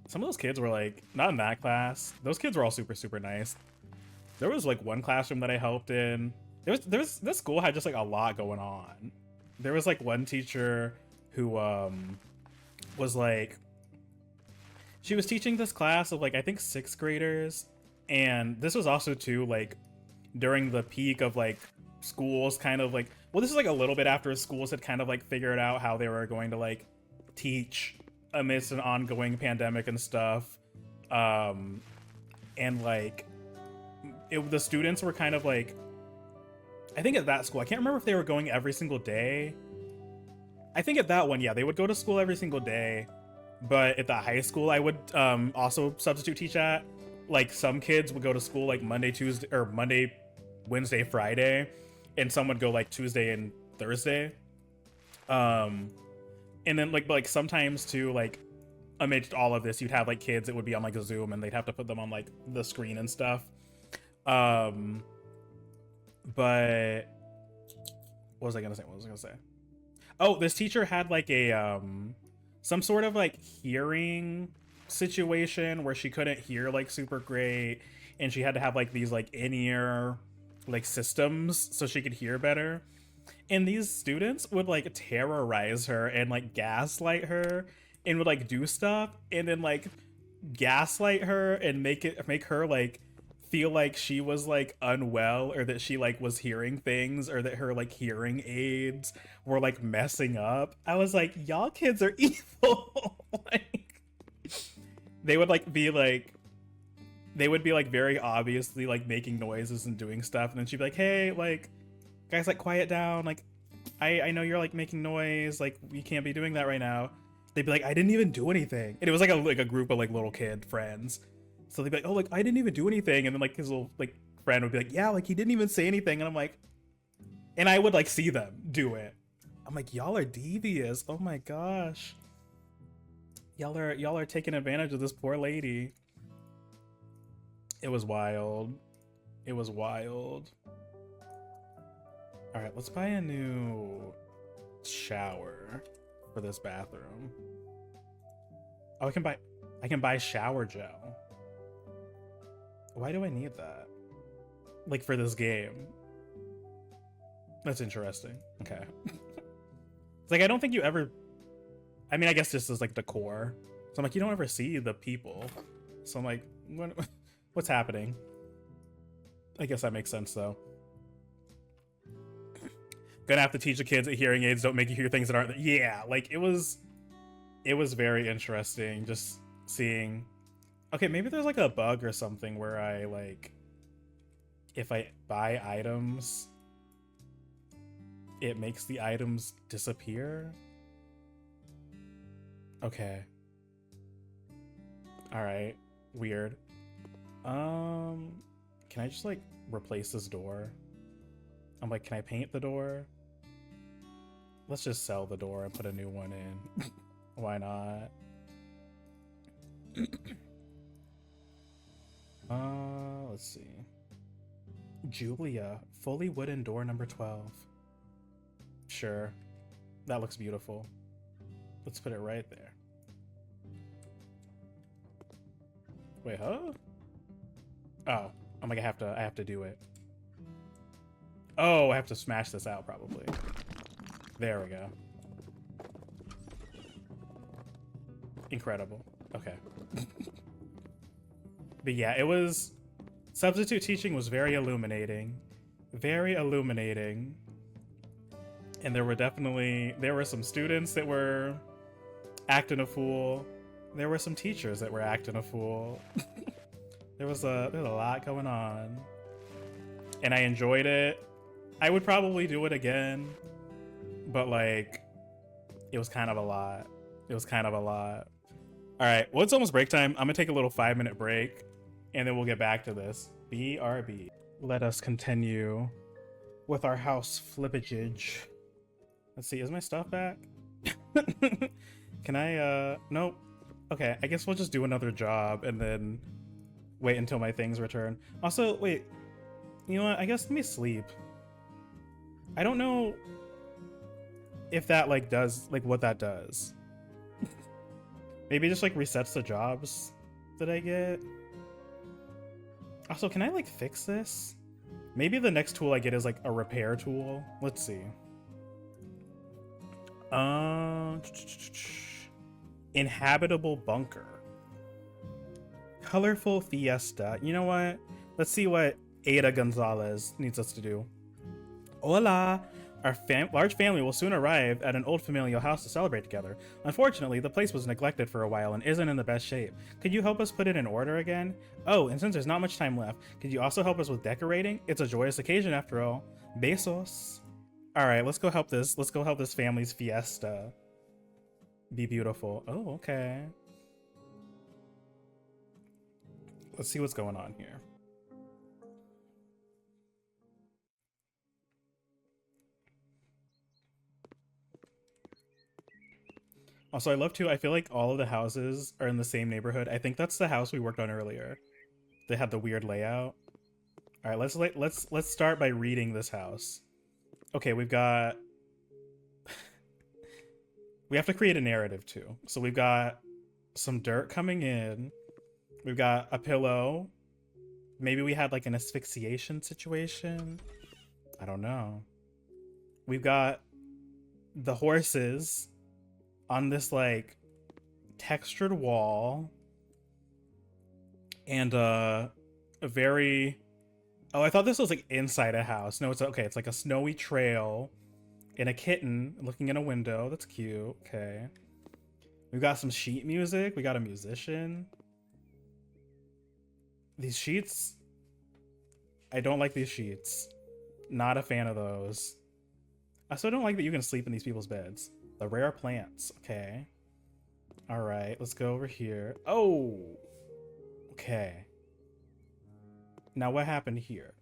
Some of those kids were like, not in that class. Those kids were all super, super nice. There was like one classroom that I helped in. This school had just like a lot going on. There was like one teacher who was like, she was teaching this class of like, I think 6th graders. And this was also too like during the peak of like schools kind of like, well, this is like a little bit after schools had kind of like figured out how they were going to like teach amidst an ongoing pandemic and stuff. And like the students were kind of like, I think at that school, I can't remember if they were going every single day. I think at that one, yeah, they would go to school every single day. But at the high school I would also substitute teach at, like some kids would go to school like Monday, Tuesday, or Monday, Wednesday, Friday, and some would go like Tuesday and Thursday. And then like sometimes too, like amidst all of this, you'd have like kids that would be on like a Zoom and they'd have to put them on like the screen and stuff. But what was I gonna say? Oh, this teacher had like a some sort of like hearing situation where she couldn't hear like super great, and she had to have like these like in-ear like systems so she could hear better. And these students would like terrorize her and like gaslight her and would like do stuff and then like gaslight her and make her like feel like she was like unwell, or that she like was hearing things, or that her like hearing aids were like messing up. I was like, y'all kids are evil. Like, they would be like very obviously like making noises and doing stuff, and then she'd be like, hey, like, guys, like, quiet down, like, I know you're like making noise, like, you can't be doing that right now. They'd be like, I didn't even do anything. And it was like a group of like little kid friends, so they'd be like, oh, like, I didn't even do anything. And then like his little like friend would be like, yeah, like, he didn't even say anything. And I'm like, and I would like see them do it. I'm like, y'all are devious. Oh my gosh, y'all are taking advantage of this poor lady. It was wild. It was wild. All right, let's buy a new shower for this bathroom. Oh, I can buy shower gel. Why do I need that? Like, for this game? That's interesting. Okay. It's like, I don't think you ever, I mean, I guess this is like decor. So I'm like, you don't ever see the people. So I'm like, what's happening? I guess that makes sense though. Gonna have to teach the kids that hearing aids don't make you hear things that aren't there. Yeah, like, it was very interesting just seeing. Okay, maybe there's like a bug or something where I like, if I buy items, it makes the items disappear. Okay. All right. Weird. Can I just like replace this door? I'm like, can I paint the door? Let's just sell the door and put a new one in. Why not? Let's see. Julia, fully wooden door number 12. Sure. That looks beautiful. Let's put it right there. Wait, huh? Oh, I'm like, I have to do it. Oh, I have to smash this out probably. There we go. Incredible. Okay. But yeah, it was, substitute teaching was very illuminating. Very illuminating. And there were some students that were acting a fool. There were some teachers that were acting a fool. There's a lot going on. And I enjoyed it. I would probably do it again. But like, it was kind of a lot. It was kind of a lot. All right, well, it's almost break time. I'm gonna take a little 5-minute break and then we'll get back to this. BRB. Let us continue with our house flippage. Let's see, is my stuff back? Can I, nope. Okay, I guess we'll just do another job and then wait until my things return. Also, wait, you know what? I guess let me sleep. I don't know if that like does, like what that does. Maybe it just like resets the jobs that I get. Also, can I like fix this? Maybe the next tool I get is like a repair tool. Let's see. Inhabitable bunker. Colorful fiesta. You know what? Let's see what Ada Gonzalez needs us to do. Hola! Our large family will soon arrive at an old familial house to celebrate together. Unfortunately, the place was neglected for a while and isn't in the best shape. Could you help us put it in order again? Oh, and since there's not much time left, could you also help us with decorating? It's a joyous occasion after all. Besos. Alright, let's go help this family's fiesta be beautiful. Oh, okay. Let's see what's going on here. Also, I love too, I feel like all of the houses are in the same neighborhood. I think that's the house we worked on earlier. They had the weird layout. All right, let's start by reading this house. Okay, we've got we have to create a narrative too. So we've got some dirt coming in. We've got a pillow. Maybe we had like an asphyxiation situation. I don't know. We've got the horses on this like textured wall and a very, oh, I thought this was like inside a house. No, it's okay. It's like a snowy trail and a kitten looking in a window. That's cute. Okay. We've got some sheet music. We got a musician. These sheets, I don't like these sheets. Not a fan of those. I still don't like that you can sleep in these people's beds. The rare plants. Okay. All right, let's go over here. Oh, okay. Now what happened here?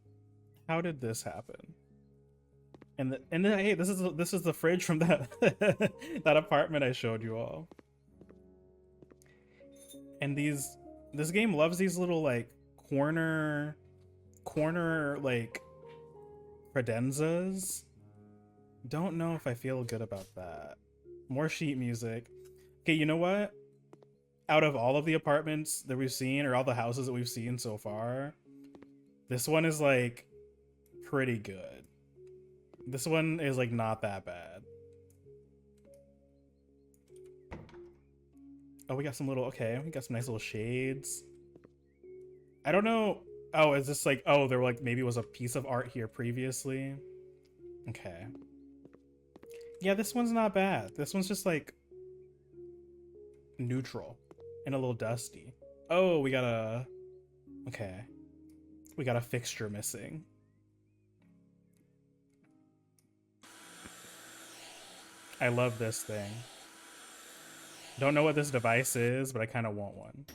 How did this happen? And then hey, this is the fridge from that that apartment I showed you all. And this game loves these little like corner like credenzas. Don't know if I feel good about that. More sheet music. Okay, you know what? Out of all of the apartments that we've seen, or all the houses that we've seen so far, this one is like pretty good. This one is like not that bad. Oh, we got some little, okay, we got some nice little shades. I don't know. Oh, is this like, oh, there were like, maybe was a piece of art here previously. Okay. Yeah, this one's not bad. This one's just like neutral and a little dusty. Oh, we got a, okay. We got a fixture missing. I love this thing. Don't know what this device is, but I kind of want one.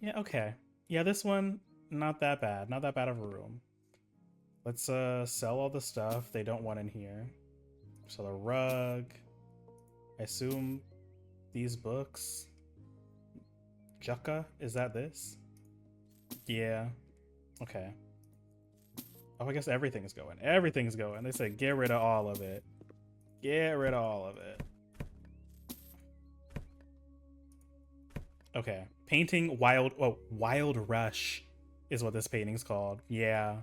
Yeah, okay. Yeah, this one, not that bad. Not that bad of a room. Let's sell all the stuff they don't want in here. So the rug. I assume these books. Jukka? Is that this? Yeah. Okay. Oh, I guess everything's going. Everything's going. They said get rid of all of it. Get rid of all of it. Okay. Painting Wild Rush is what this painting's called. Yeah.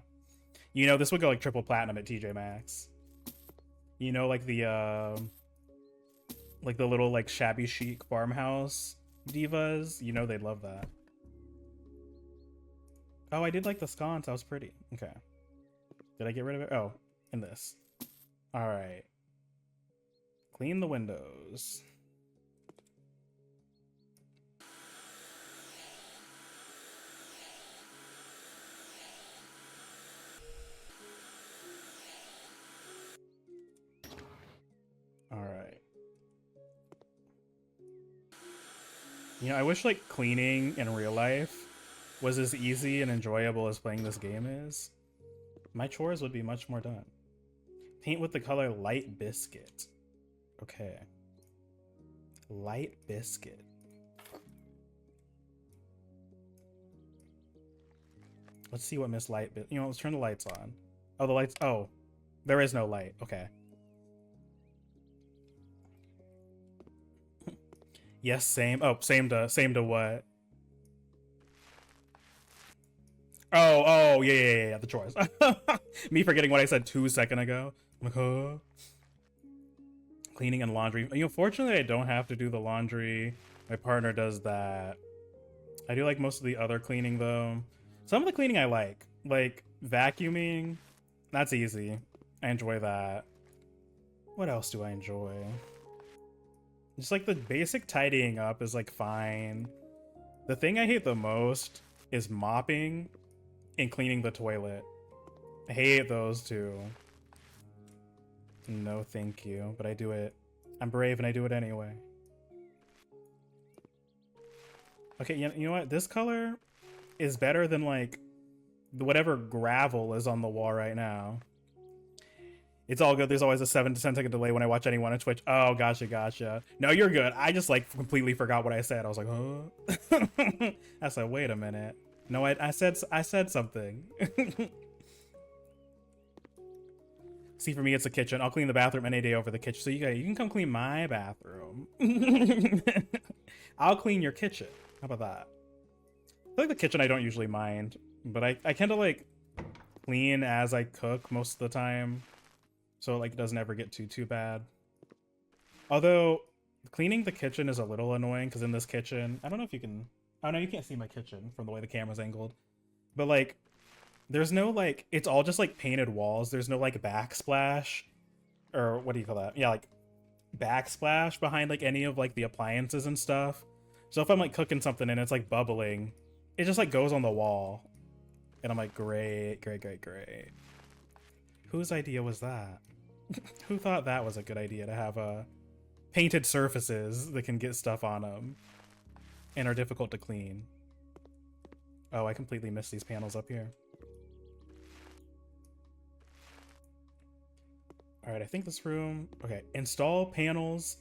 You know, this would go like triple platinum at TJ Maxx. You know, like the little like shabby chic farmhouse divas. You know they'd love that. Oh, I did like the sconce. That was pretty. Okay. Did I get rid of it? Oh, in this. All right. Clean the windows. All right. You know, I wish like cleaning in real life was as easy and enjoyable as playing this game is. My chores would be much more done. Paint with the color Light Biscuit. Okay. Light Biscuit. Let's see what Miss Light... You know, let's turn the lights on. Oh, the lights... Oh, there is no light. Okay. Yes, same. Oh, same to what? Oh, yeah, the chores. Me forgetting what I said 2 seconds ago. I'm like, huh? Cleaning and laundry. You know, fortunately, I don't have to do the laundry. My partner does that. I do like most of the other cleaning, though. Some of the cleaning I like vacuuming. That's easy. I enjoy that. What else do I enjoy? Just like the basic tidying up is like fine. The thing I hate the most is mopping and cleaning the toilet. I hate those two. No thank you, but I do it. I'm brave and I do it anyway. Okay, you know what? This color is better than like whatever gravel is on the wall right now. It's all good. There's always a 7 to 10 second delay when I watch anyone on Twitch. Oh, gotcha. No, you're good. I just like completely forgot what I said. I was like, huh? I said, wait a minute. No, I said something. See, for me, it's the kitchen. I'll clean the bathroom any day over the kitchen. So you can come clean my bathroom. I'll clean your kitchen. How about that? I feel like the kitchen I don't usually mind, but I tend to like clean as I cook most of the time. So like it doesn't ever get too bad. Although cleaning the kitchen is a little annoying because in this kitchen, I don't know if you can, oh no, you can't see my kitchen from the way the camera's angled. But like there's no like, it's all just like painted walls. There's no like backsplash or what do you call that? Yeah, like backsplash behind like any of like the appliances and stuff. So if I'm like cooking something and it's like bubbling, it just like goes on the wall. And I'm like, great. Whose idea was that? Who thought that was a good idea to have painted surfaces that can get stuff on them and are difficult to clean? Oh, I completely missed these panels up here. All right, I think this room. Okay, install panels,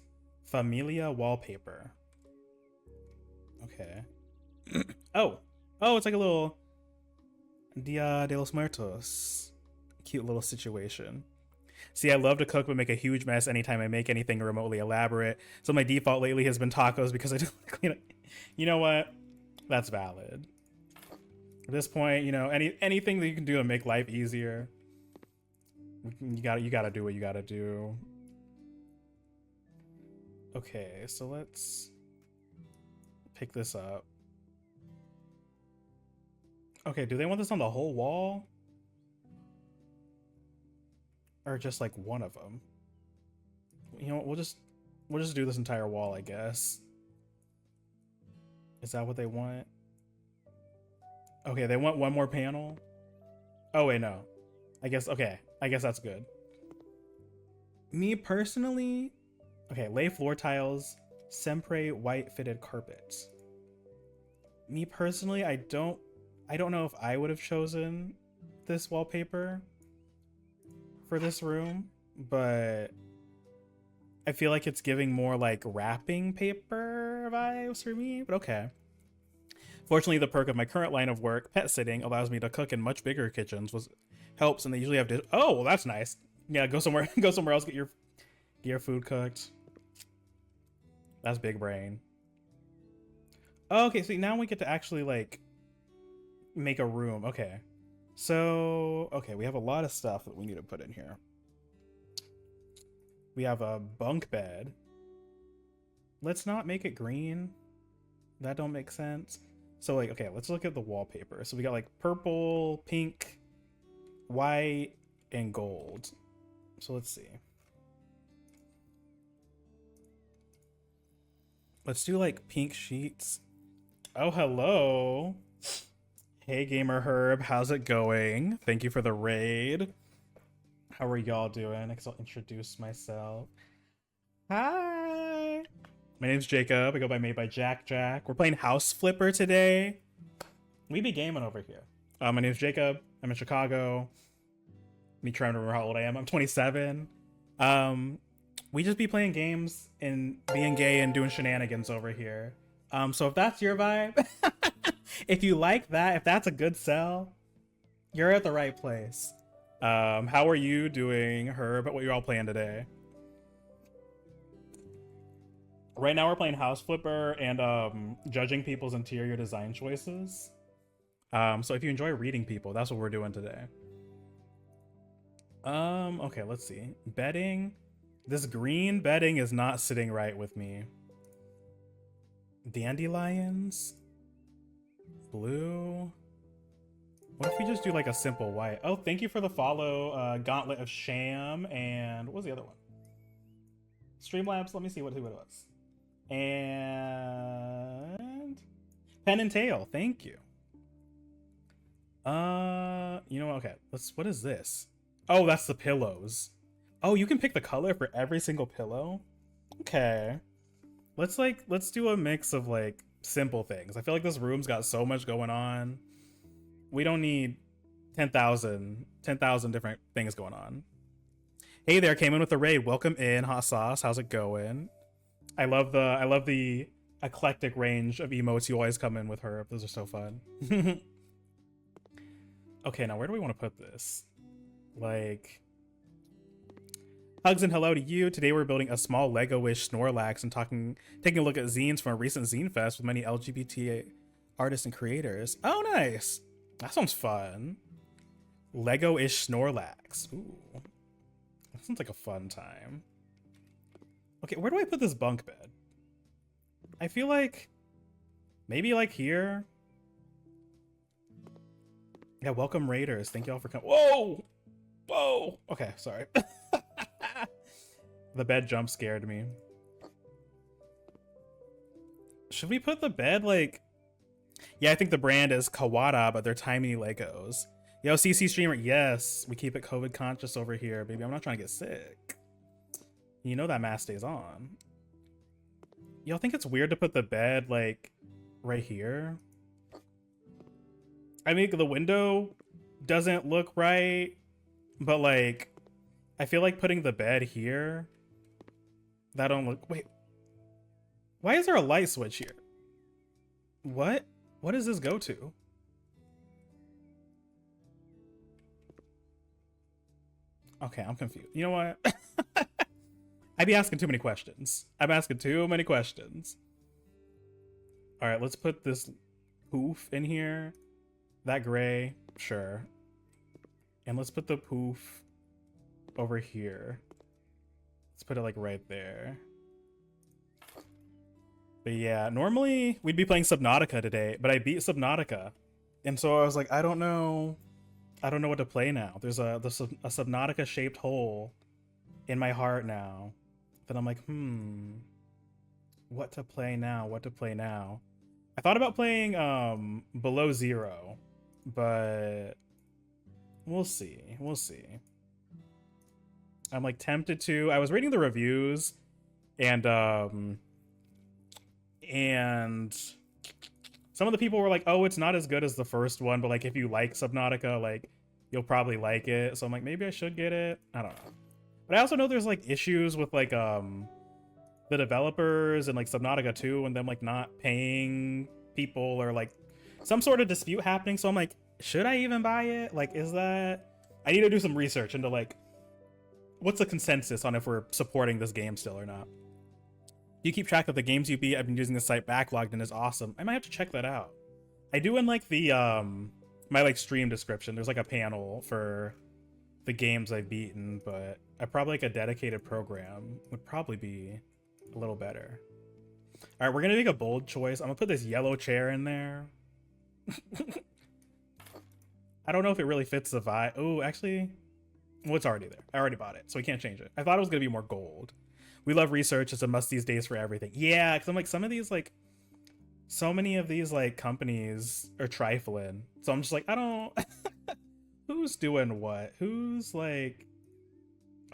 familia wallpaper. Okay. Oh, it's like a little Dia de los Muertos. Cute little situation. See, I love to cook but make a huge mess anytime I make anything remotely elaborate. So my default lately has been tacos because I don't clean it. You know what? That's valid. At this point, you know, anything that you can do to make life easier, you gotta do what you gotta do. Okay, so let's pick this up. Okay, do they want this on the whole wall? Or just like one of them? You know what, we'll just do this entire wall, I guess. Is that what they want? Okay, they want one more panel? Oh wait, no. I guess that's good. Me personally, okay, lay floor tiles, sempre white fitted carpets. Me personally, I don't know if I would have chosen this wallpaper for this room, but I feel like it's giving more like wrapping paper vibes for me, but okay. Fortunately, the perk of my current line of work, pet sitting, allows me to cook in much bigger kitchens, helps, and they usually have oh, well, that's nice. Yeah, go somewhere else, get your food cooked. That's big brain. Oh, okay, so now we get to actually like make a room. Okay. So, okay, we have a lot of stuff that we need to put in here. We have a bunk bed. Let's not make it green. That don't make sense. So like, okay, let's look at the wallpaper. So we got like purple, pink, white, and gold. So let's see. Let's do like pink sheets. Oh, hello. Hey, Gamer Herb, how's it going? Thank you for the raid. How are y'all doing? I guess I'll introduce myself. Hi. My name's Jacob. I go by MadeByJacJack. We're playing House Flipper today. We be gaming over here. My name's Jacob. I'm in Chicago. Me trying to remember how old I am. I'm 27. We just be playing games and being gay and doing shenanigans over here. So if that's your vibe, if you like that, if that's a good sell, you're at the right place. How are you doing, Herb? What you all playing today? Right now we're playing House Flipper and judging people's interior design choices. So if you enjoy reading people, that's what we're doing today. Okay, let's see. Bedding. This green bedding is not sitting right with me. Dandelions. Blue. What if we just do like a simple white? Oh, thank you for the follow, Gauntlet of Sham, and what was the other one? Streamlabs, let me see what it was. And Pen and Tail, thank you. You know what? Okay, what is this? Oh, that's the pillows. Oh, you can pick the color for every single pillow? Okay. Let's do a mix of like simple things. I feel like this room's got so much going on. We don't need 10,000 different things going on. Hey there, came in with the raid. Welcome in, Hot Sauce. How's it going? I love the eclectic range of emotes you always come in with her. Those are so fun. Okay, now where do we want to put this? Like, hugs and hello to you. Today we're building a small Lego-ish Snorlax and taking a look at zines from a recent zine fest with many LGBT artists and creators. Oh, nice. That sounds fun. Lego-ish Snorlax. Ooh. That sounds like a fun time. Okay, where do I put this bunk bed? I feel like maybe like here. Yeah, welcome raiders. Thank y'all for coming. Whoa! Whoa! Okay, sorry. The bed jump scared me. Should we put the bed like... Yeah, I think the brand is Kawada, but they're tiny Legos. Yo, CC streamer, yes, we keep it COVID conscious over here, baby. I'm not trying to get sick. You know that mask stays on. Y'all think it's weird to put the bed like right here? I mean, the window doesn't look right, but like, I feel like putting the bed here, that don't look, wait. Why is there a light switch here? What? What does this go to? Okay, I'm confused. You know what? I be asking too many questions. I'm asking too many questions. All right, let's put this poof in here. That gray, sure. And let's put the poof over here. Let's put it like right there. But yeah, normally we'd be playing Subnautica today, but I beat Subnautica. And so I was like, I don't know what to play now. There's a Subnautica shaped hole in my heart now. Then I'm like, what to play now? What to play now? I thought about playing Below Zero, but we'll see. We'll see. I'm like tempted to. I was reading the reviews and some of the people were like, oh, it's not as good as the first one, but like if you like Subnautica, like you'll probably like it. So I'm like, maybe I should get it. I don't know. But I also know there's like issues with like the developers and like Subnautica 2 and them like not paying people or like some sort of dispute happening. So I'm like, should I even buy it? Like, is that... I need to do some research into like what's the consensus on if we're supporting this game still or not. You keep track of the games you beat. I've been using the site backlogged and it's awesome. I might have to check that out. I do in like the my like stream description. There's like a panel for the games I've beaten, but I probably like a dedicated program would probably be a little better. All right, we're gonna make a bold choice. I'm gonna put this yellow chair in there. I don't know if it really fits the vibe. Oh, actually, well, it's already there. I already bought it, so we can't change it. I thought it was gonna be more gold. We love research. It's a must these days for everything. Yeah, because I'm like, some of these like, so many of these like companies are trifling. So I'm just like, I don't. Who's doing what? Who's like,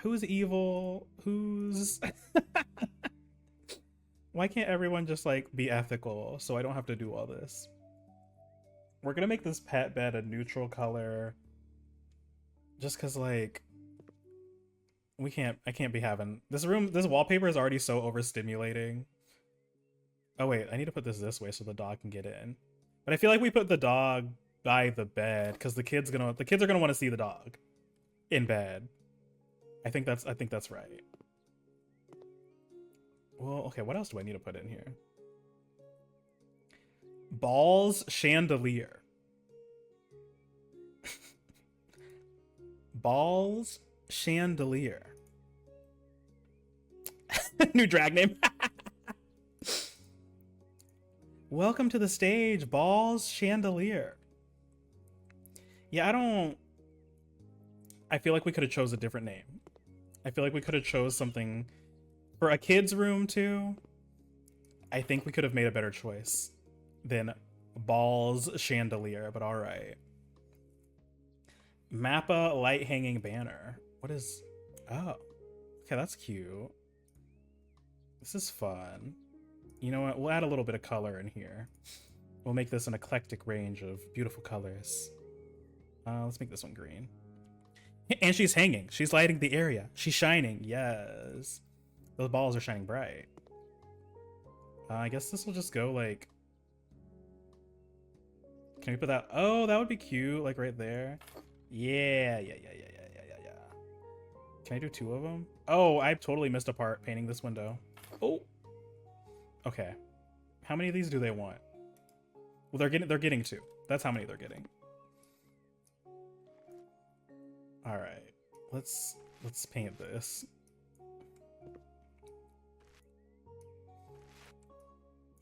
who's evil? Who's? Why can't everyone just like be ethical so I don't have to do all this? We're gonna make this pet bed a neutral color. Just cause like I can't be having this room. This wallpaper is already so overstimulating. Oh wait, I need to put this way so the dog can get in. But I feel like we put the dog by the bed because the kids are gonna want to see the dog in bed. I think that's right. Well, okay, what else do I need to put in here? Balls chandelier. Balls chandelier. New drag name. Welcome to the stage, Balls Chandelier. Yeah, I feel like we could have chose a different name. I feel like we could have chose something for a kid's room too. I think we could have made a better choice than Balls Chandelier, but all right. Mappa light hanging banner. What is... Oh, okay, that's cute. This is fun. You know what? We'll add a little bit of color in here. We'll make this an eclectic range of beautiful colors. Let's make this one green. And she's hanging. She's lighting the area. She's shining. Yes. Those balls are shining bright. I guess this will just go like... Can we put that? Oh, that would be cute. Like right there. Yeah. Can I do two of them? Oh, I totally missed a part painting this window. Oh. Okay. How many of these do they want? Well, they're getting two. That's how many they're getting. All right. Let's paint this.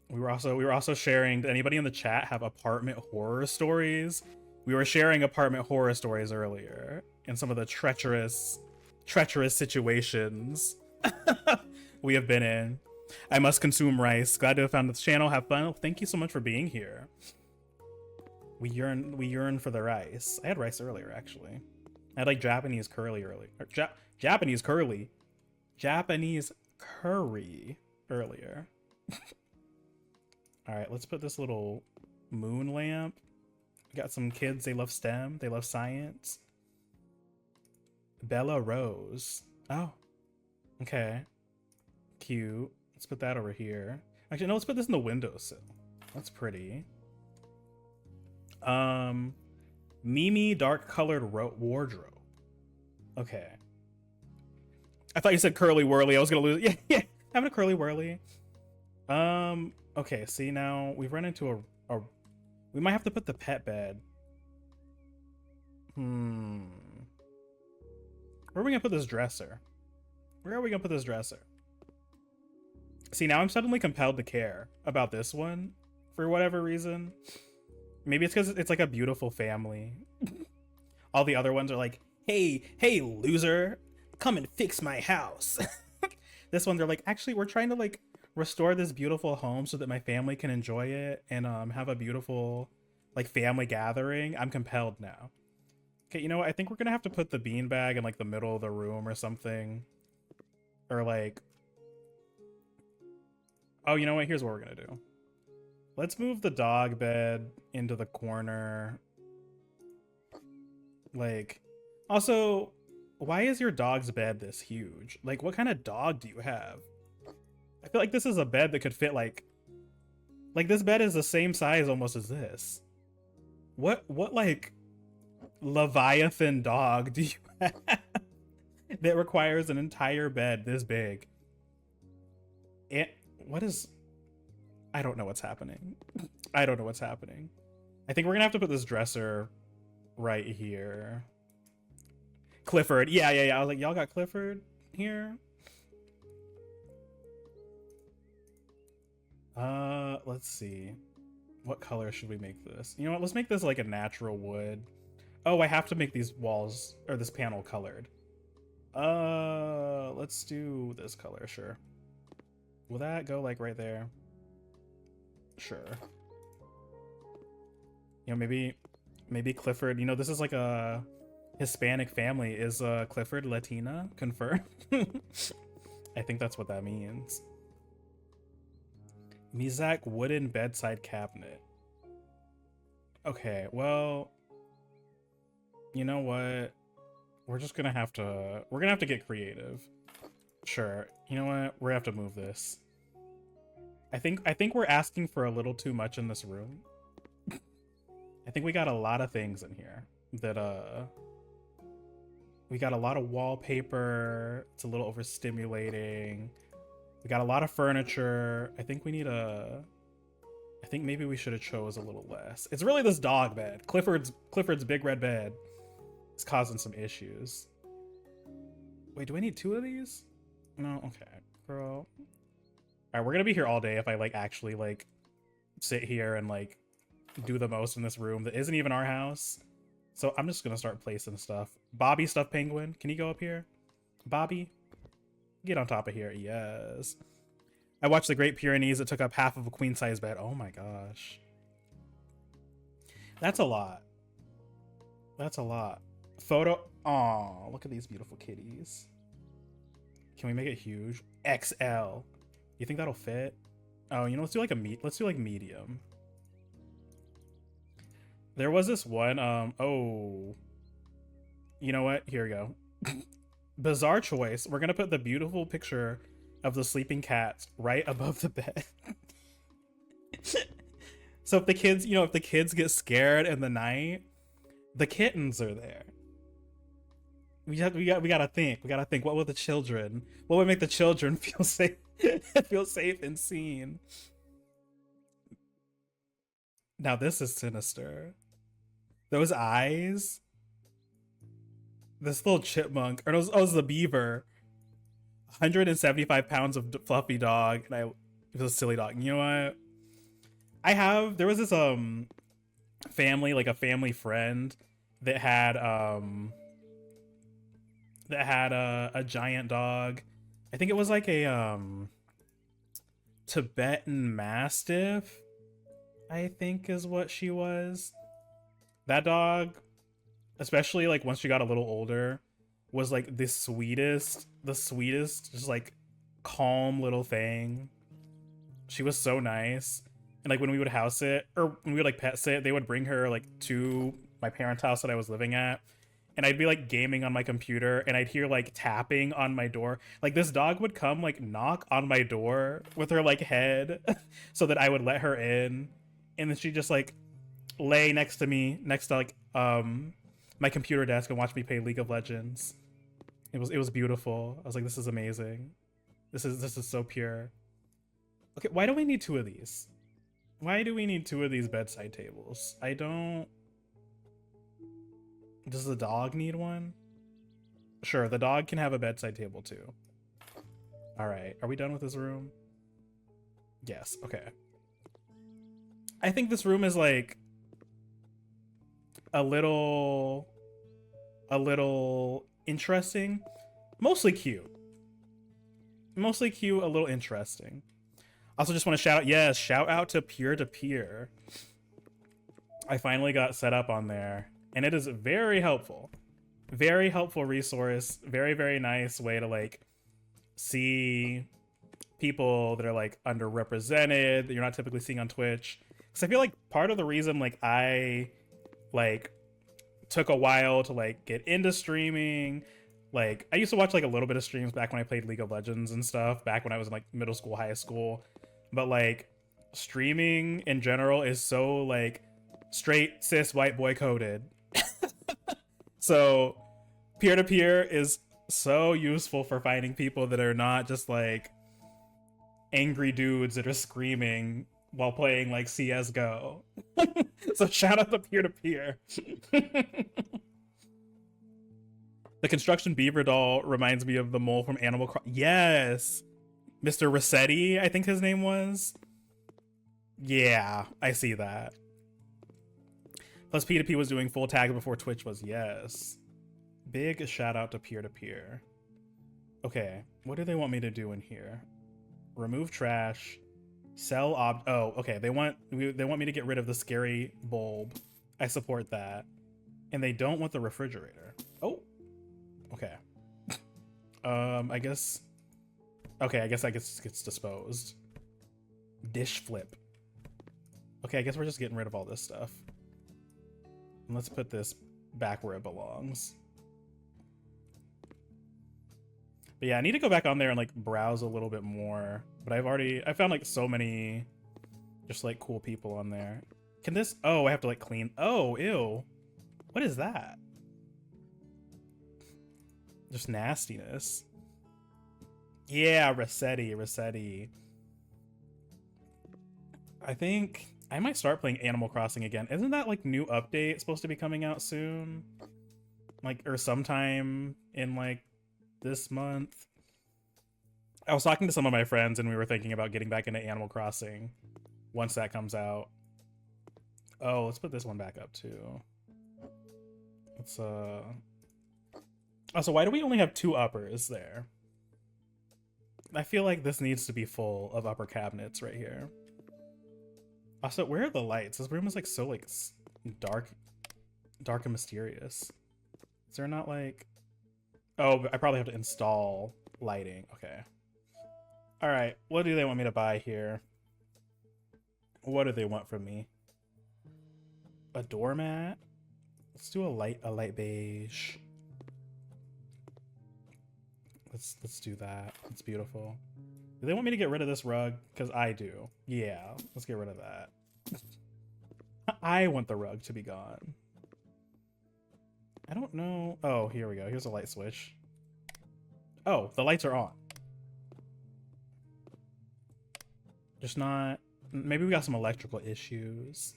We were also sharing. Did anybody in the chat have apartment horror stories? We were sharing apartment horror stories earlier and some of the treacherous situations we have been in. I must consume rice. Glad to have found this channel. Have fun. Oh, thank you so much for being here. We yearn for the rice. I had rice earlier, actually. I had like Japanese curry earlier. Japanese curry earlier. All right, let's put this little moon lamp. We got some kids. They love STEM. They love science. Bella Rose. Oh, okay. Cute. Let's put that over here. Actually, no, let's put this in the windowsill. That's pretty. Mimi dark colored wardrobe. Okay. I thought you said curly whirly. I was gonna lose. Yeah. Having a curly whirly. Okay. See, now we've run into a. We might have to put the pet bed. Where are we gonna put this dresser? Where are we gonna put this dresser? See, now I'm suddenly compelled to care about this one for whatever reason. Maybe it's because it's like a beautiful family. All the other ones are like, hey, loser, come and fix my house. This one, they're like, actually, we're trying to like restore this beautiful home so that my family can enjoy it and have a beautiful like family gathering. I'm compelled now. Okay, you know what? I think we're gonna have to put the beanbag in like the middle of the room or something. Or like, oh, you know what? Here's what we're gonna do. Let's move the dog bed into the corner. Like, also, why is your dog's bed this huge? Like, what kind of dog do you have? I feel like this is a bed that could fit like this bed is the same size almost as this. What like Leviathan dog do you have that requires an entire bed this big? What is... I don't know what's happening. I don't know what's happening. I think we're gonna have to put this dresser right here. Clifford. Yeah. I was like, y'all got Clifford here? Let's see. What color should we make this? You know what? Let's make this like a natural wood. Oh, I have to make these walls or this panel colored. Let's do this color, sure. Will that go like right there? Sure. You know, maybe Clifford, you know, this is like a Hispanic family. Is Clifford Latina? Confirmed. I think that's what that means. Mizak wooden bedside cabinet. Okay, well, you know what? We're gonna have to get creative. Sure. You know what? We're gonna have to move this. I think we're asking for a little too much in this room. I think we got a lot of things in here that we got a lot of wallpaper. It's a little overstimulating. We got a lot of furniture. I think maybe we should have chose a little less. It's really this dog bed. Clifford's big red bed is causing some issues. Wait, do I need 2 of these? No, okay, girl. All right, we're gonna be here all day if I like actually like sit here and like do the most in this room that isn't even our house. So I'm just gonna start placing stuff. Bobby stuffed penguin, can you go up here? Bobby, get on top of here. Yes. I watched The Great Pyrenees. It took up half of a queen size bed. Oh my gosh. That's a lot. That's a lot. Photo. Oh, look at these beautiful kitties. Can we make it huge? XL. You think that'll fit? Oh, you know, let's do like medium. There was this one, oh. You know what? Here we go. Bizarre choice. We're gonna put the beautiful picture of the sleeping cats right above the bed. So if the kids, you know, if the kids get scared in the night, the kittens are there. We gotta think. We gotta think. What would make the children feel safe? Feel safe and seen. Now this is sinister. Those eyes. This little chipmunk, or it was the beaver. 175 pounds of fluffy dog, and it was a silly dog. You know what? There was this family, like a family friend that had a giant dog. I think it was like a Tibetan Mastiff, I think is what she was. That dog, especially like once she got a little older, was like the sweetest, just like calm little thing. She was so nice. And like when we would house it, or when we would like pet sit, they would bring her like to my parents' house that I was living at. And I'd be like gaming on my computer and I'd hear like tapping on my door. Like this dog would come like knock on my door with her like head so that I would let her in. And then she'd just like lay next to me, next to like my computer desk and watch me play League of Legends. It was beautiful. I was like, this is amazing. This is so pure. Okay, why do we need 2 of these? Why do we need 2 of these bedside tables? I don't... Does the dog need one? Sure, the dog can have a bedside table too. All right, are we done with this room? Yes, okay. I think this room is like a little interesting. Mostly cute, a little interesting. Also just want to shout out, yes, shout out to Peer to Peer. I finally got set up on there. And it is very helpful resource. Very, very nice way to like see people that are like underrepresented that you're not typically seeing on Twitch. Because I feel like part of the reason like I like took a while to like get into streaming, like I used to watch like a little bit of streams back when I played League of Legends and stuff, back when I was in like middle school, high school, but like streaming in general is so like straight cis white boy coded. So peer-to-peer is so useful for finding people that are not just like angry dudes that are screaming while playing like CSGO. So shout out to peer-to-peer. The construction beaver doll reminds me of the mole from Animal Crossing. Yes, Mr. Rossetti, I think his name was. Yeah, I see that. Plus P2P was doing full tag before Twitch was. Yes. Big shout out to peer-to-peer. Okay, what do they want me to do in here? Remove trash. Sell oh, okay. They want me to get rid of the scary bulb. I support that. And they don't want the refrigerator. Oh. Okay. I guess. Okay, I guess gets disposed. Dish flip. Okay, I guess we're just getting rid of all this stuff. And let's put this back where it belongs. But yeah, I need to go back on there and like browse a little bit more. But I found like so many just like cool people on there. Can this, oh, I have to like clean. Oh, ew. What is that? Just nastiness. Yeah, Rossetti. I think I might start playing Animal Crossing again. Isn't that like new update supposed to be coming out soon? Like, or sometime in like this month? I was talking to some of my friends and we were thinking about getting back into Animal Crossing once that comes out. Oh, let's put this one back up too. Let's also, why do we only have 2 uppers there? I feel like this needs to be full of upper cabinets right here. Also, where are the lights? This room is like so like dark and mysterious. Is there not like... Oh, I probably have to install lighting. Okay. All right, what do they want me to buy here? What do they want from me? A doormat? Let's do a light beige. Let's do that. It's beautiful. Do they want me to get rid of this rug? Because I do. Yeah, let's get rid of that. I want the rug to be gone. I don't know. Oh, here we go. Here's a light switch. Oh, the lights are on. Just not... Maybe we got some electrical issues.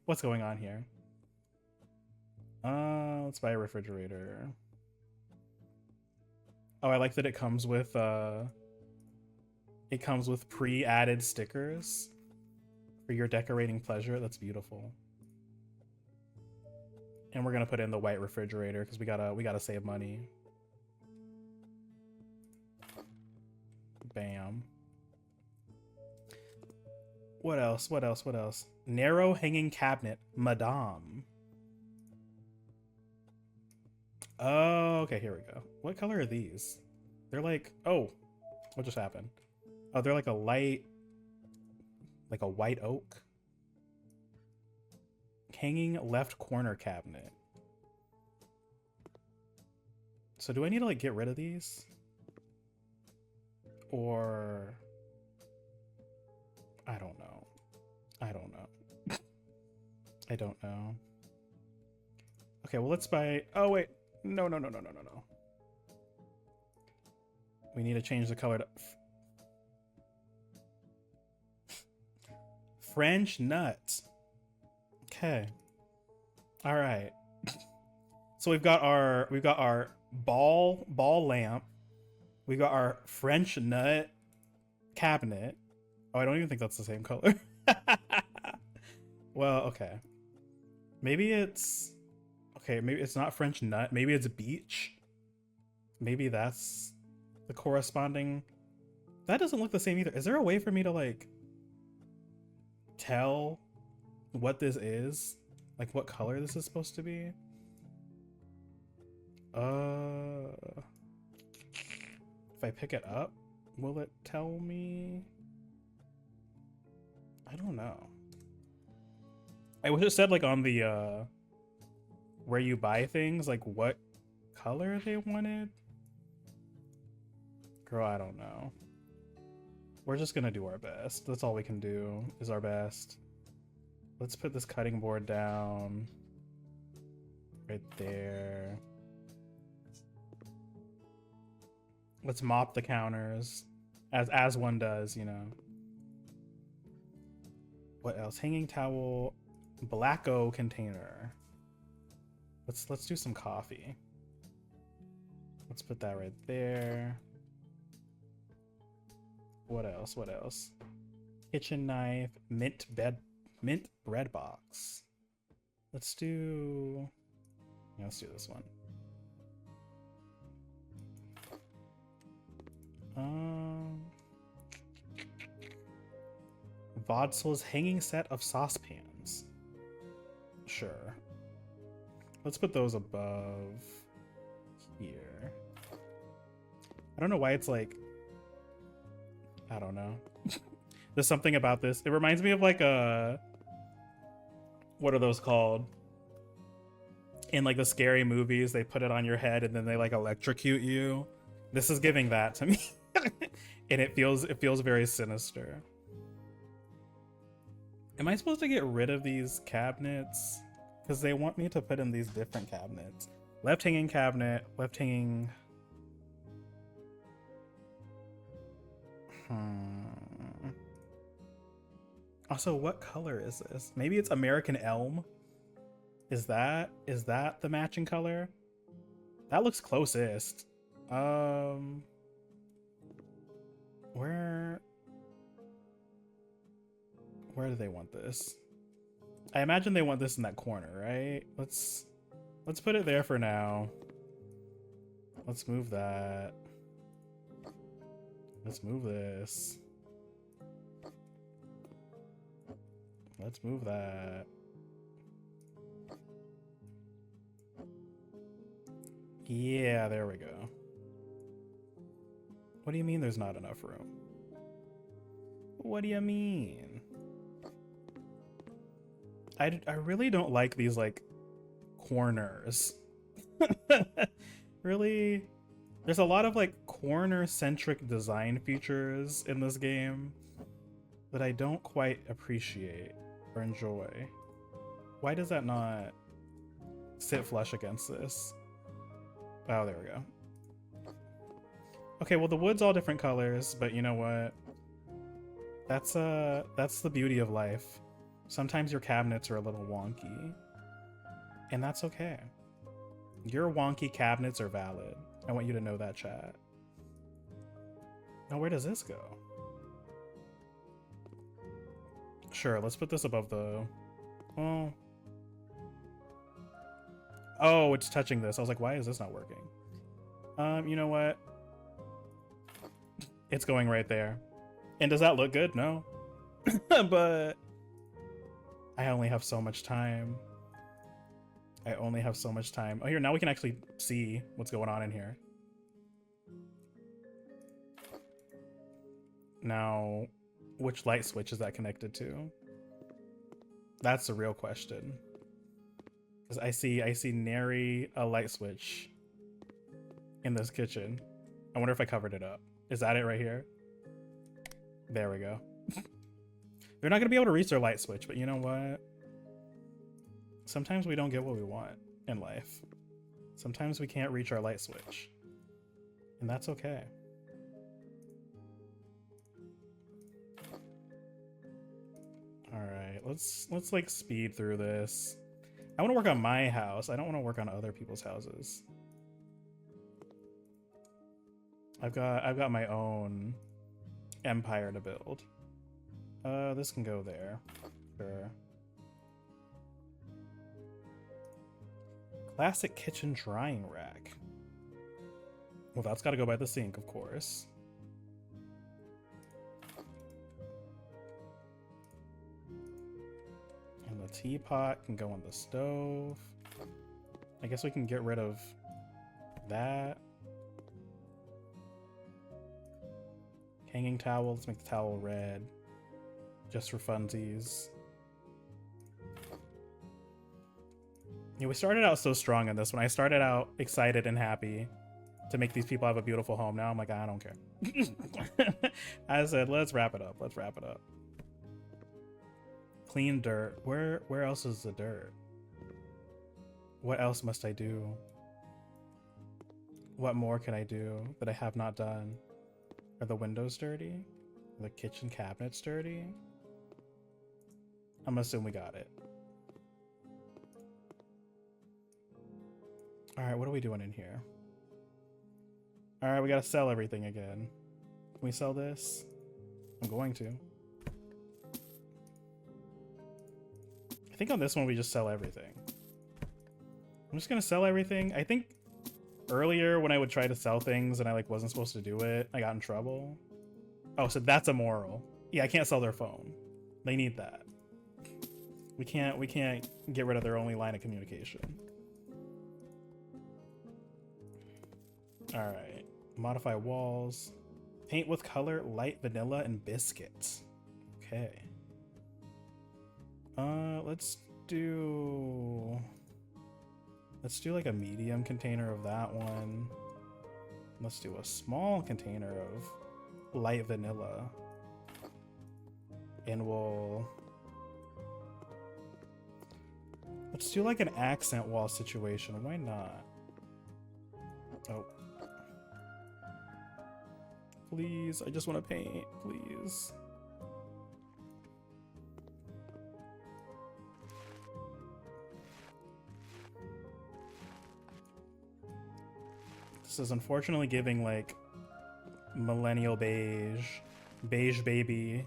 What's going on here? Let's buy a refrigerator. Oh, I like that it comes with pre-added stickers for your decorating pleasure. That's beautiful. And we're gonna put in the white refrigerator because we gotta save money. Bam. What else? Narrow hanging cabinet, Madame. Oh, okay, here we go. What color are these? They're like, oh, what just happened? Oh, they're like a light, like a white oak. Hanging left corner cabinet. So do I need to like get rid of these? Or... I don't know. I don't know. Okay, well let's buy... Oh wait, no. We need to change the color to... French nut. Okay. All right. So we've got our ball lamp. We've got our French nut cabinet. Oh, I don't even think that's the same color. Well, okay. Maybe it's... Okay, maybe it's not French nut. Maybe it's beach. Maybe that's the corresponding... That doesn't look the same either. Is there a way for me to, like, tell what this is? Like, what color this is supposed to be? If I pick it up? Will it tell me? I don't know. I wish it said like on the where you buy things, like what color they wanted. Girl, I don't know. We're just gonna do our best. That's all we can do, is our best. Let's put this cutting board down. Right there. Let's mop the counters. As one does, you know. What else? Hanging towel. Blacko container. Let's do some coffee. Let's put that right there. What else? What else? Kitchen knife, mint bread box. Let's do this one. Vodsel's hanging set of saucepans. Sure. Let's put those above here. I don't know why it's like, I don't know. There's something about this. It reminds me of like a, what are those called? In like the scary movies, they put it on your head and then they like electrocute you. This is giving that to me. And it feels very sinister. Am I supposed to get rid of these cabinets? Because they want me to put in these different cabinets. Left hanging cabinet, left hanging. Also, what color is this? Maybe it's American Elm. Is that the matching color? That looks closest. Where do they want this? I imagine they want this in that corner, right? Let's put it there for now. Let's move that. Let's move this. Let's move that. Yeah, there we go. What do you mean there's not enough room? What do you mean? I really don't like these like corners. Really? There's a lot of like corner-centric design features in this game that I don't quite appreciate or enjoy. Why does that not sit flush against this? Oh, there we go. Okay, well the wood's all different colors, but you know what? That's the beauty of life. Sometimes your cabinets are a little wonky, and that's okay. Your wonky cabinets are valid. I want you to know that, chat. Now, where does this go? Sure, let's put this above the... Oh, it's touching this. I was like, why is this not working? You know what? It's going right there. And does that look good? No. But I only have so much time. I only have so much time. Oh, here, now we can actually see what's going on in here. Now, which light switch is that connected to? That's the real question. Because I see nary a light switch in this kitchen. I wonder if I covered it up. Is that it right here? There we go. They're not going to be able to reach their light switch, but you know what? Sometimes we don't get what we want in life. Sometimes we can't reach our light switch. And that's okay. Alright, let's like speed through this. I want to work on my house. I don't want to work on other people's houses. I've got my own empire to build. This can go there. Sure. Classic kitchen drying rack. Well, that's got to go by the sink, of course. And the teapot can go on the stove. I guess we can get rid of that. Hanging towel, let's make the towel red. Just for funsies. Yeah, we started out so strong in this one. I started out excited and happy to make these people have a beautiful home. Now I'm like, I don't care. I said, let's wrap it up. Let's wrap it up. Clean dirt. Where else is the dirt? What else must I do? What more can I do that I have not done? Are the windows dirty? Are the kitchen cabinets dirty? I'm assuming we got it. All right, what are we doing in here? All right, we gotta sell everything again. Can we sell this? I'm going to. I think on this one we just sell everything. I'm just gonna sell everything. I think earlier when I would try to sell things and I like wasn't supposed to do it, I got in trouble. Oh, so that's immoral. Yeah, I can't sell their phone. They need that. We can't get rid of their only line of communication. All right, modify walls. Paint with color, light vanilla and biscuit. Okay. Let's do like a medium container of that one. Let's do a small container of light vanilla. And let's do like an accent wall situation. Why not? Oh. Please, I just want to paint, please. This is unfortunately giving like millennial beige baby.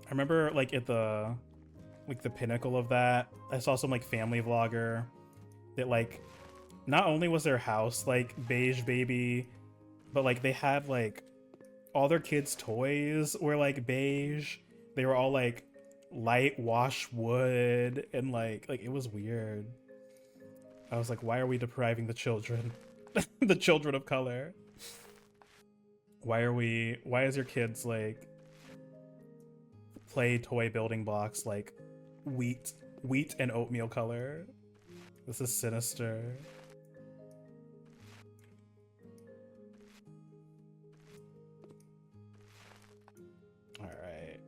I remember like at the pinnacle of that, I saw some like family vlogger that like not only was their house like beige baby, but like they had like all their kids' toys were like beige. They were all like light wash wood and like it was weird. I was like, why are we depriving the children? The children of color. Why is your kids like play toy building blocks like wheat and oatmeal color? This is sinister. All right.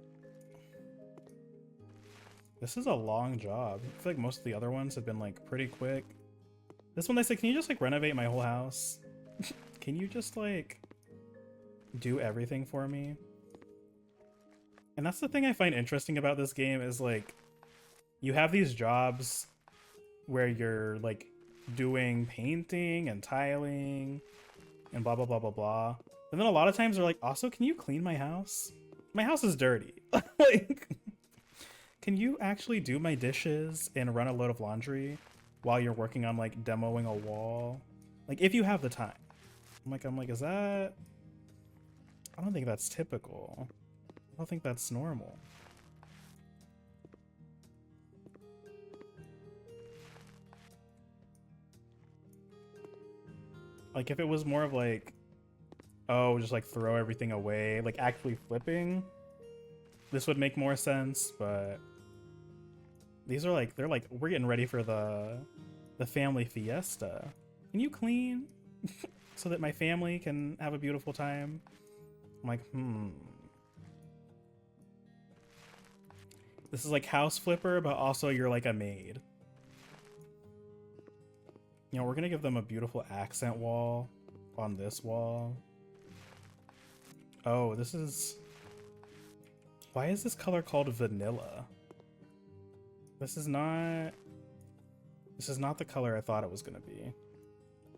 This is a long job. I feel like most of the other ones have been like pretty quick. This one they said, can you just like renovate my whole house? Can you just like do everything for me? And that's the thing I find interesting about this game is like you have these jobs where you're like doing painting and tiling and blah blah blah blah blah. And then a lot of times they're like, also, can you clean my house? My house is dirty. Like, can you actually do my dishes and run a load of laundry while you're working on like demoing a wall? Like if you have the time. I'm like, is that? I don't think that's typical. I don't think that's normal. Like if it was more of like, oh, just like throw everything away, like actually flipping, this would make more sense, but these are like, they're like, we're getting ready for the family fiesta. Can you clean so that my family can have a beautiful time? I'm like, This is like house flipper, but also you're like a maid. You know, we're gonna give them a beautiful accent wall on this wall. Oh, this is... Why is this color called vanilla? This is not the color I thought it was gonna be.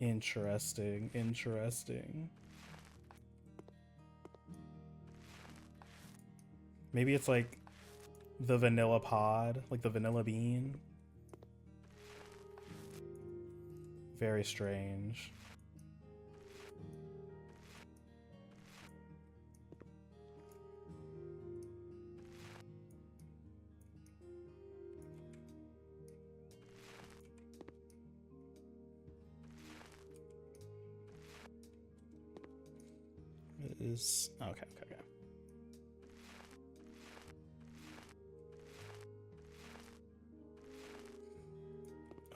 Interesting, interesting. Maybe it's like the vanilla pod, like the vanilla bean. Very strange. is... Okay, okay, okay.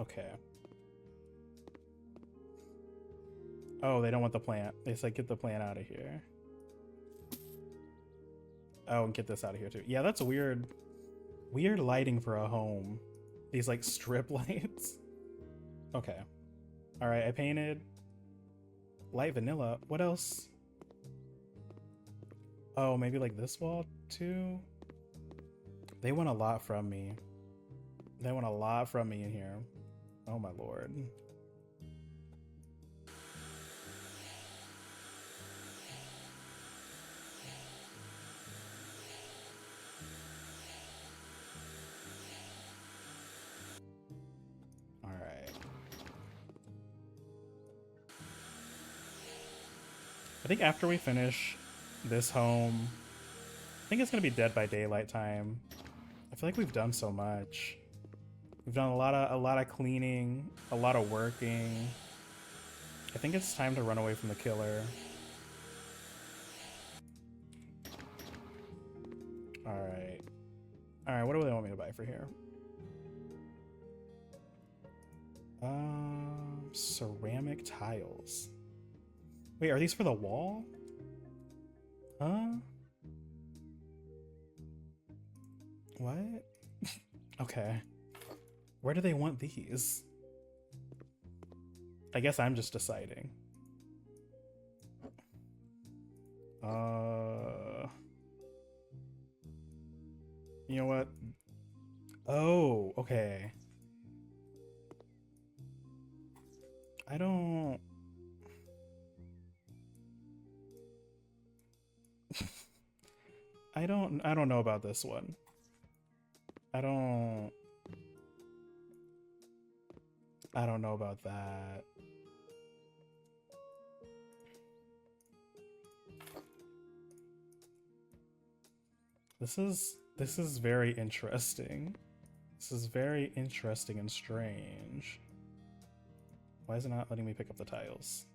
Okay. Oh, they don't want the plant. They said get the plant out of here. Oh, and get this out of here too. Yeah, that's weird. Weird lighting for a home. These like strip lights. Okay. All right, I painted light vanilla. What else? Oh, maybe like this wall too? They want a lot from me. They want a lot from me in here. Oh my lord. All right. I think after we finish this home, I think it's gonna be Dead by Daylight time. I feel like we've done so much. We've done a lot of cleaning, a lot of working. I think it's time to run away from the killer. Alright. Alright, what do they want me to buy for here? Ceramic tiles. Wait, are these for the wall? Huh? What? Okay. Where do they want these? I guess I'm just deciding. You know what? Oh, okay. I don't... I don't know about this one. I don't know about that. This is very interesting. This is very interesting and strange. Why is it not letting me pick up the tiles?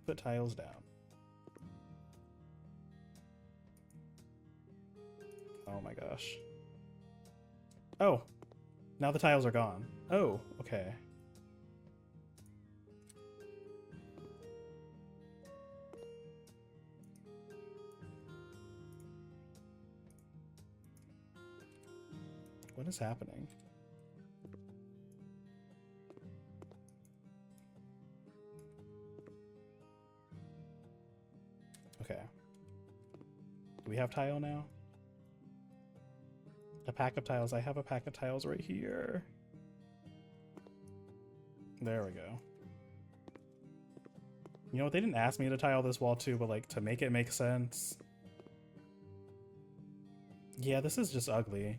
Put tiles down. Oh my gosh. Oh, now the tiles are gone. Oh, okay. What is happening? Okay. Do we have tile now? A pack of tiles. I have a pack of tiles right here. There we go. You know what? They didn't ask me to tile this wall too, but like to make it make sense. Yeah, this is just ugly.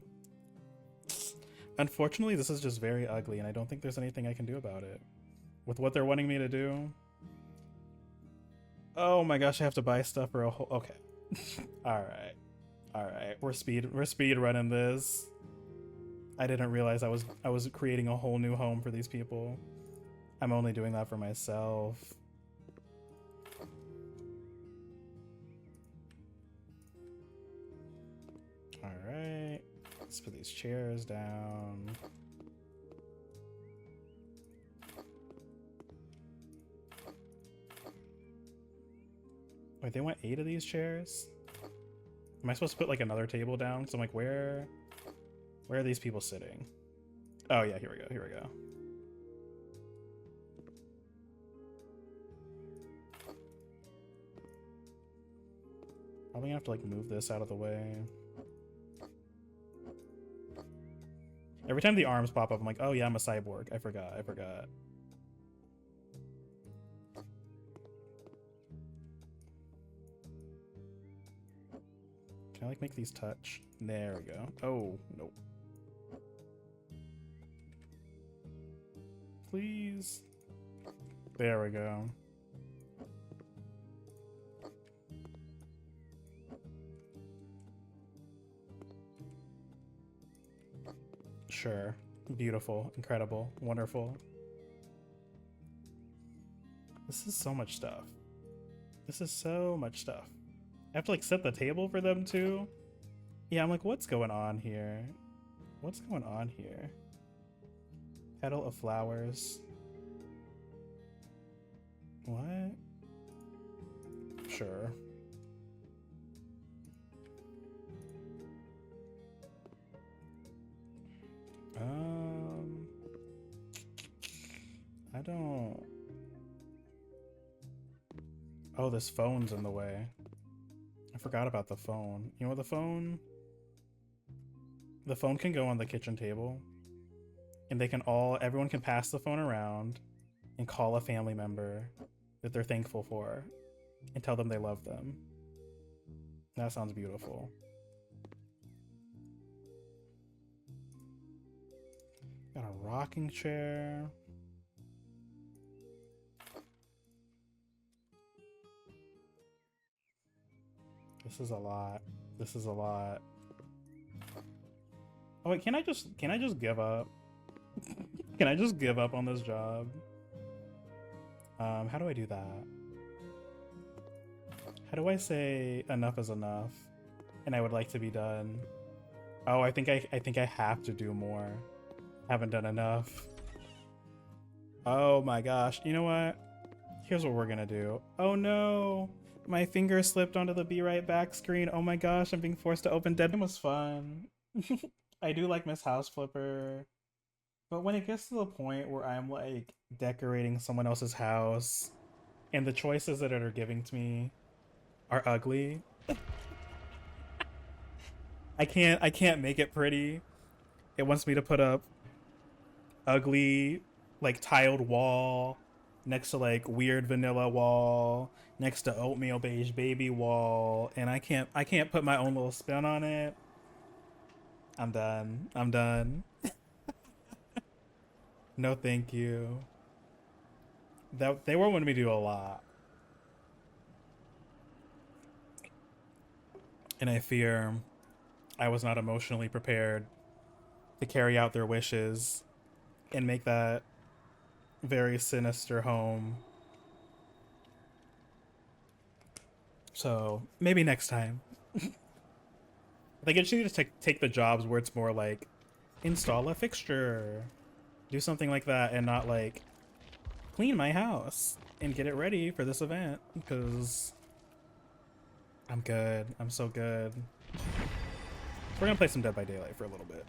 Unfortunately, this is just very ugly, and I don't think there's anything I can do about it. With what they're wanting me to do. Oh my gosh, I have to buy stuff for a whole... Okay. Alright. Alright, we're speed running this. I didn't realize I was creating a whole new home for these people. I'm only doing that for myself. Alright. Let's put these chairs down. Wait, they want 8 of these chairs? Am I supposed to put like another table down? So I'm like, where are these people sitting? Oh yeah, here we go, here we go. Probably gonna have to like move this out of the way. Every time the arms pop up, I'm like, oh yeah, I'm a cyborg. I forgot. Can I like make these touch? There we go. Oh, nope. Please. There we go. Sure. Beautiful. Incredible. Wonderful. This is so much stuff. This is so much stuff. I have to like set the table for them too. Yeah, I'm like, what's going on here? What's going on here? Petal of flowers. What? Sure. I don't... Oh, this phone's in the way. I forgot about the phone. You know what, the phone can go on the kitchen table, and they can everyone can pass the phone around and call a family member that they're thankful for and tell them they love them. That sounds beautiful. Got a rocking chair. This is a lot. This is a lot. Oh wait, can I just give up? Can I just give up on this job? How do I do that? How do I say enough is enough and I would like to be done? Oh, I think I have to do more. Haven't done enough. Oh my gosh. You know what? Here's what we're gonna do. Oh no! My finger slipped onto the be right back screen. Oh my gosh, I'm being forced to open Dead. It was fun. I do like Miss House Flipper. But when it gets to the point where I'm like decorating someone else's house and the choices that it are giving to me are ugly, I can't make it pretty. It wants me to put up ugly like tiled wall next to like weird vanilla wall next to oatmeal beige baby wall, and I can't put my own little spin on it. I'm done. I'm done. No thank you. They were wanting me to do a lot, and I fear I was not emotionally prepared to carry out their wishes and make that very sinister home. So maybe next time. I think I just need to take the jobs where it's more like install a fixture, do something like that, and not like clean my house and get it ready for this event, because I'm good. I'm so good. We're gonna play some Dead by Daylight for a little bit.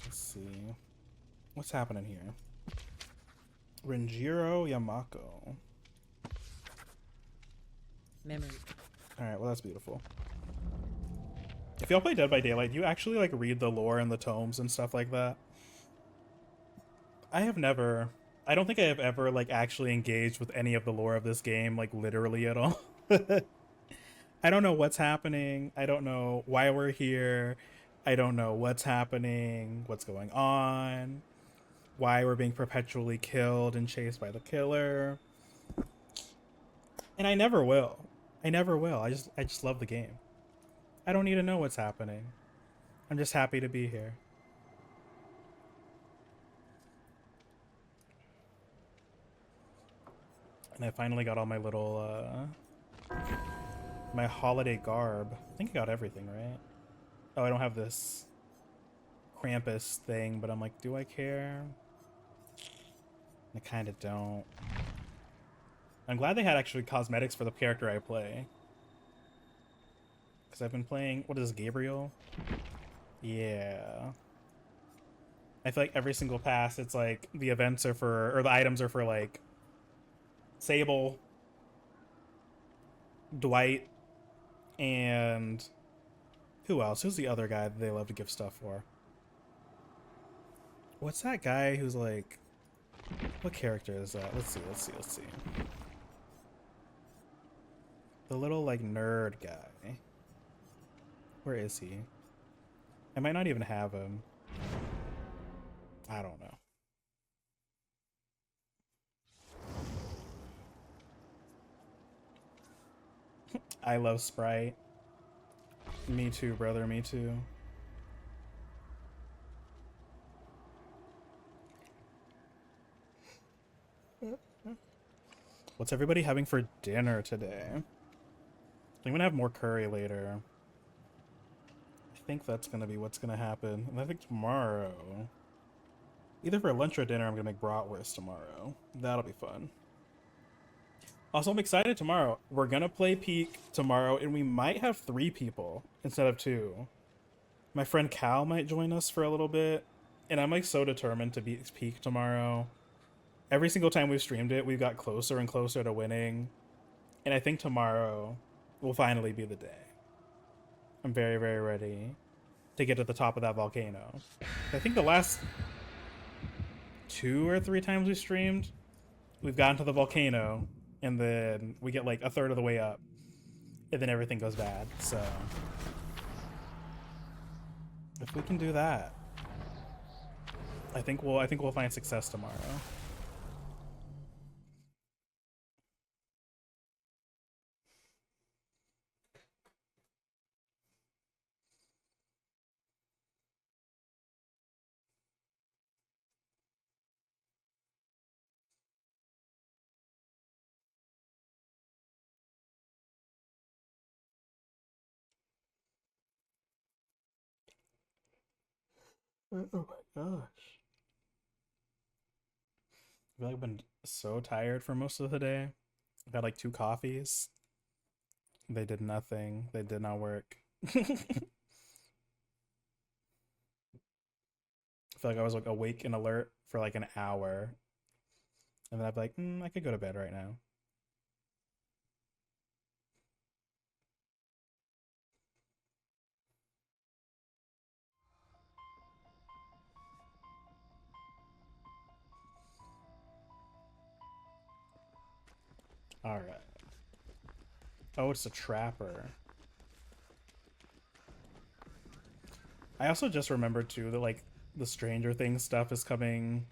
Let's see. What's happening here? Renjiro Yamako. Memory. Alright, well that's beautiful. If y'all play Dead by Daylight, do you actually like read the lore and the tomes and stuff like that? I don't think I have ever like actually engaged with any of the lore of this game, like literally at all. I don't know what's happening. I don't know why we're here. I don't know what's happening, what's going on, why we're being perpetually killed and chased by the killer. And I never will. I never will. I just love the game. I don't need to know what's happening. I'm just happy to be here. And I finally got all my little, my holiday garb. I think I got everything, right? Oh, I don't have this Krampus thing, but I'm like, do I care? I kind of don't. I'm glad they had actually cosmetics for the character I play. Because I've been playing, what is this, Gabriel? Yeah. I feel like every single pass, it's like the events are for, or the items are for like Sable, Dwight, and who else? Who's the other guy that they love to give stuff for? What's that guy who's like, what character is that? Let's see. The little like nerd guy. Where is he? I might not even have him. I don't know. I love Sprite. Me too, brother, me too. What's everybody having for dinner today? I'm gonna have more curry later. I think that's gonna be what's gonna happen. And I think tomorrow, either for lunch or dinner, I'm gonna make bratwurst tomorrow. That'll be fun. Also, I'm excited tomorrow. We're gonna play Peak tomorrow, and we might have 3 people instead of 2. My friend Cal might join us for a little bit, and I'm like so determined to beat Peak tomorrow. Every single time we've streamed it, we've got closer and closer to winning, and I think tomorrow will finally be the day. I'm very, very ready to get to the top of that volcano. I think the last 2 or 3 times we streamed, we've gotten to the volcano, and then we get like a third of the way up, and then everything goes bad. So if we can do that, I think we'll find success tomorrow. Oh my gosh. I feel like I've been so tired for most of the day. I've had like 2 coffees. They did nothing. They did not work. I feel like I was like awake and alert for like an hour. And then I'd be like, I could go to bed right now. All right. Oh, it's a trapper. I also just remembered too that like the Stranger Things stuff is coming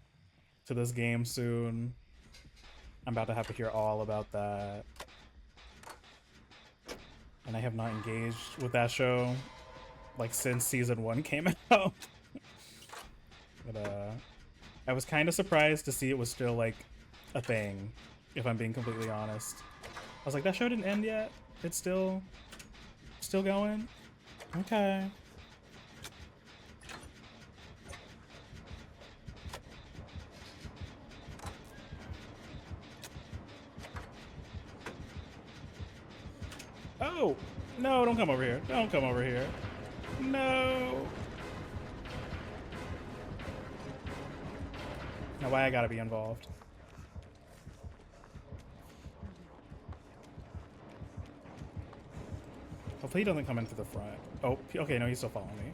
to this game soon. I'm about to have to hear all about that. And I have not engaged with that show like since season 1 came out. But I was kind of surprised to see it was still like a thing, if I'm being completely honest. I was like, that show didn't end yet? It's still going? Okay. Oh! No, don't come over here. Don't come over here. No! Now why I gotta be involved? Hopefully he doesn't come in through the front. Oh, okay, no, he's still following me.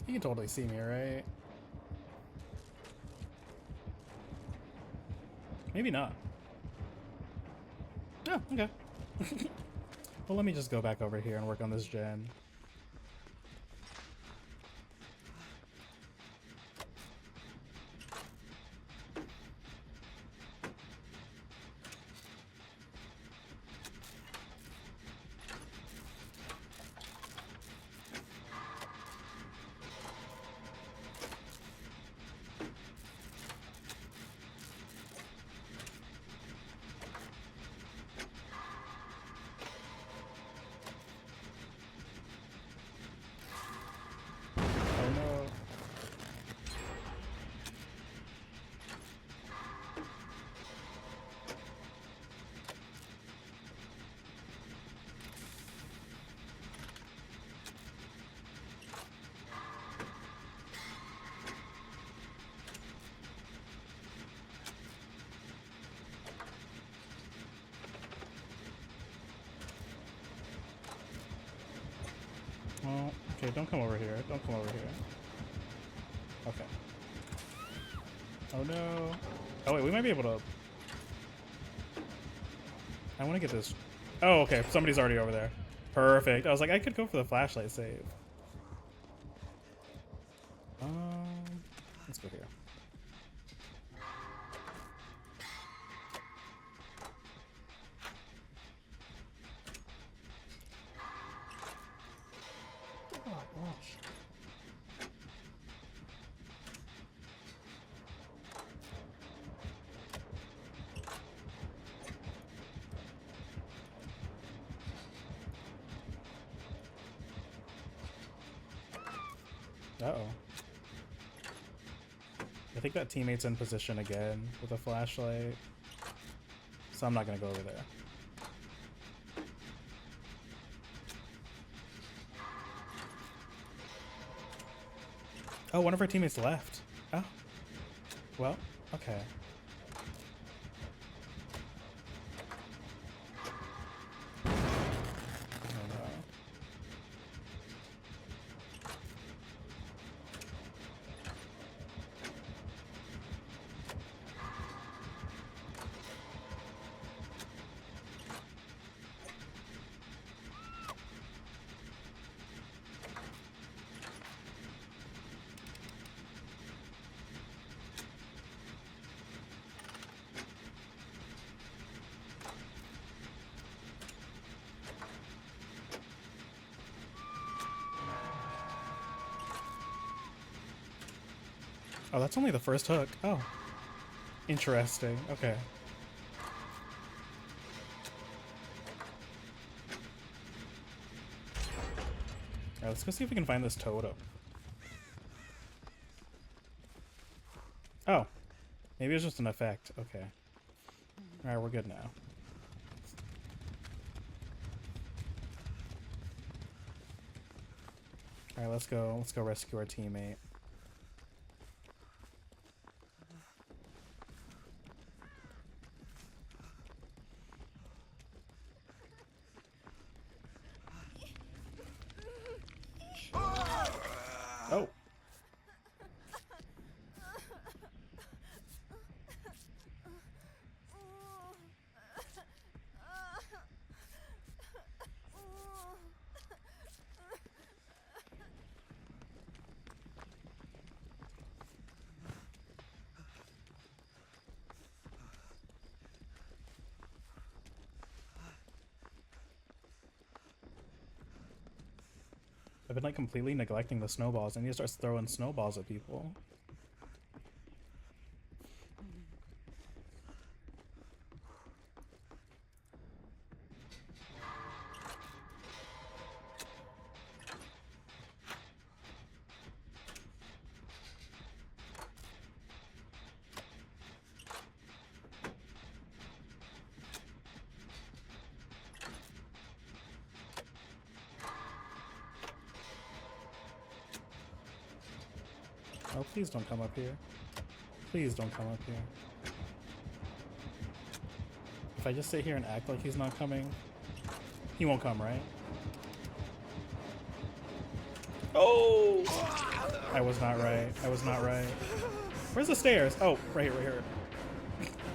He can totally see me, right? Maybe not. Oh, okay. Well, let me just go back over here and work on this gen. Oh, okay, don't come over here. Don't come over here. Okay. Oh no. Oh wait, we might be able to... I want to get this... Oh, okay, somebody's already over there. Perfect. I was like, I could go for the flashlight save. Let's go here. Uh-oh. I think that teammate's in position again with a flashlight. So I'm not gonna go over there. Oh, one of our teammates left. Oh. Well, okay. Oh, that's only the first hook. Oh. Interesting. Okay. Alright, let's go see if we can find this totem. Oh. Maybe it's just an effect. Okay. Alright, we're good now. Alright, let's go rescue our teammate. Oh. I've been like completely neglecting the snowballs. I need to start throwing snowballs at people. Oh, please don't come up here. Please don't come up here. If I just sit here and act like he's not coming, he won't come, right? Oh! I was not right. I was not right. Where's the stairs? Oh, right here, right here.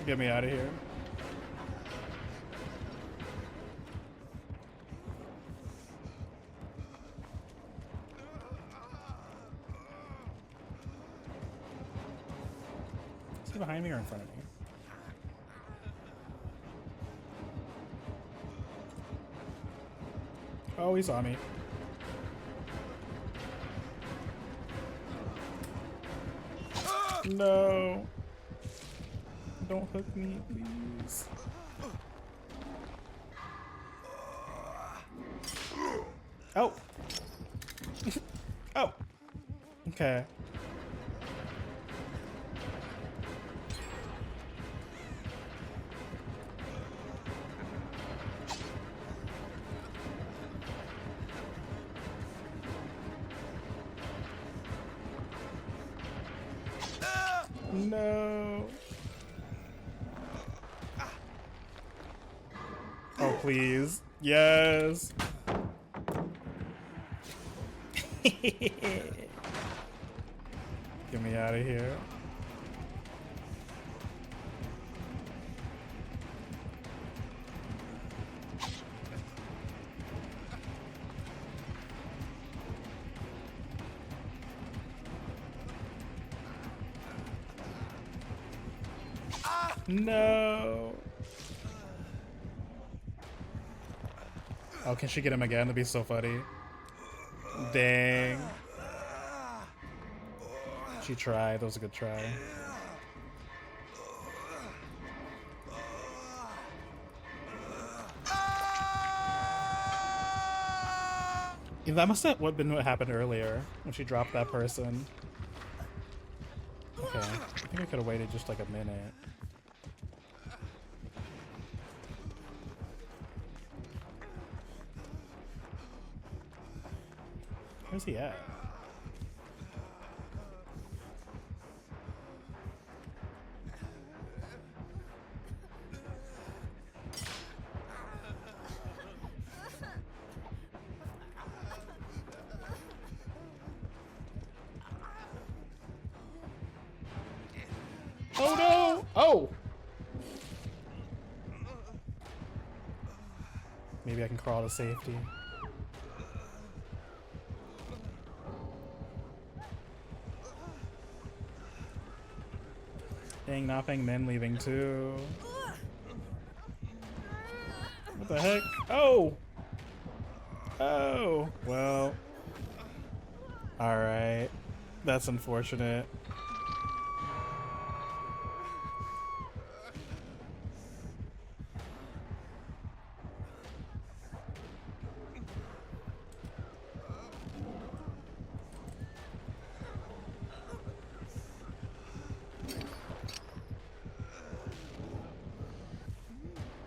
Get me out of here. Is he behind me or in front of me? Oh, he saw me. No. Don't hook me, please. Oh. Oh. Okay. No. Oh, please. Yes. Get me out of here. No. Oh, can she get him again? That'd be so funny. Dang. She tried. That was a good try. That must have been what happened earlier when she dropped that person. Okay, I think I could have waited just like a minute. Where's he at? Oh no! Oh! Maybe I can crawl to safety. Dang, not paying men leaving too. What the heck? Oh! Oh! Well. Alright. That's unfortunate.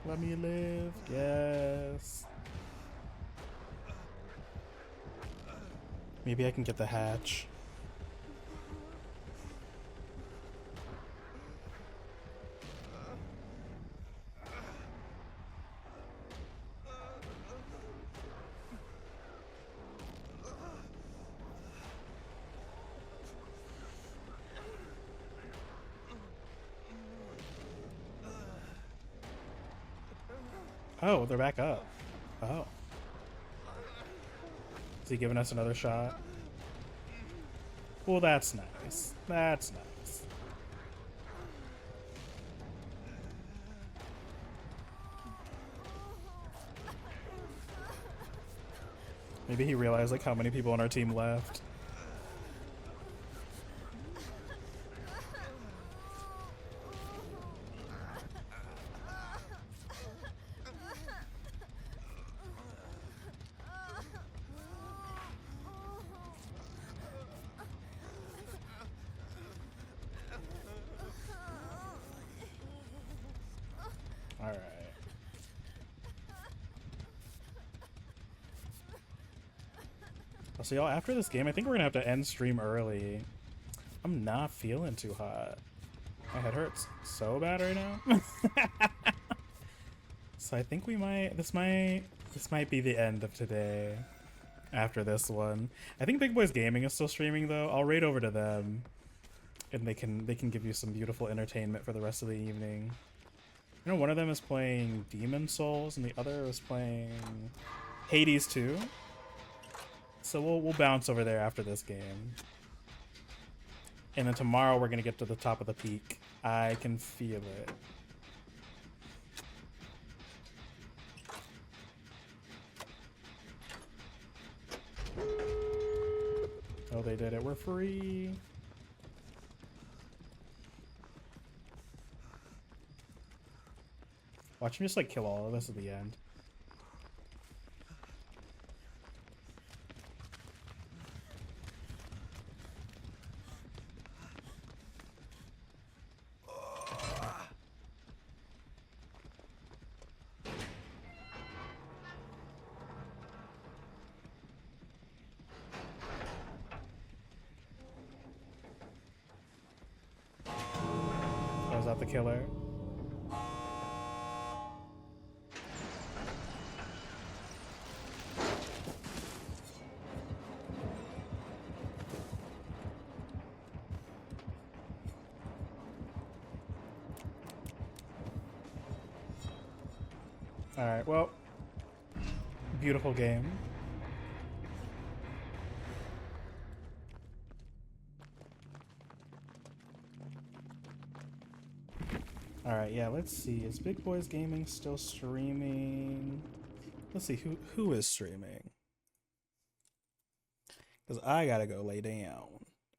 Let me live. Yes. Maybe I can get the hatch. Oh, they're back up. Oh. Is he giving us another shot? Well, that's nice. That's nice. Maybe he realized like how many people on our team left. Alright. So y'all, after this game, I think we're gonna have to end stream early. I'm not feeling too hot. My head hurts so bad right now. So I think we might, this might be the end of today. After this one. I think Big Boys Gaming is still streaming though. I'll raid over to them. And they can give you some beautiful entertainment for the rest of the evening. You know, one of them is playing Demon Souls and the other is playing Hades 2. So we'll bounce over there after this game. And then tomorrow we're gonna get to the top of the peak. I can feel it. Oh, they did it. We're free. Watch me just like kill all of us at the end. Was that the killer? Alright, well, beautiful game. Alright, yeah, let's see. Is Big Boys Gaming still streaming? Let's see, who is streaming? Because I gotta go lay down.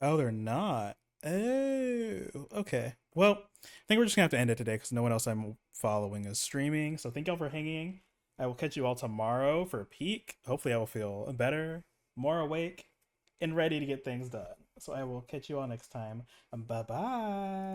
Oh, they're not. Oh, okay. Well, I think we're just gonna have to end it today because no one else I'm following is streaming. So thank y'all for hanging. I will catch you all tomorrow for a peek. Hopefully I will feel better. more awake, and ready to get things done. So I will catch you all next time. Bye bye.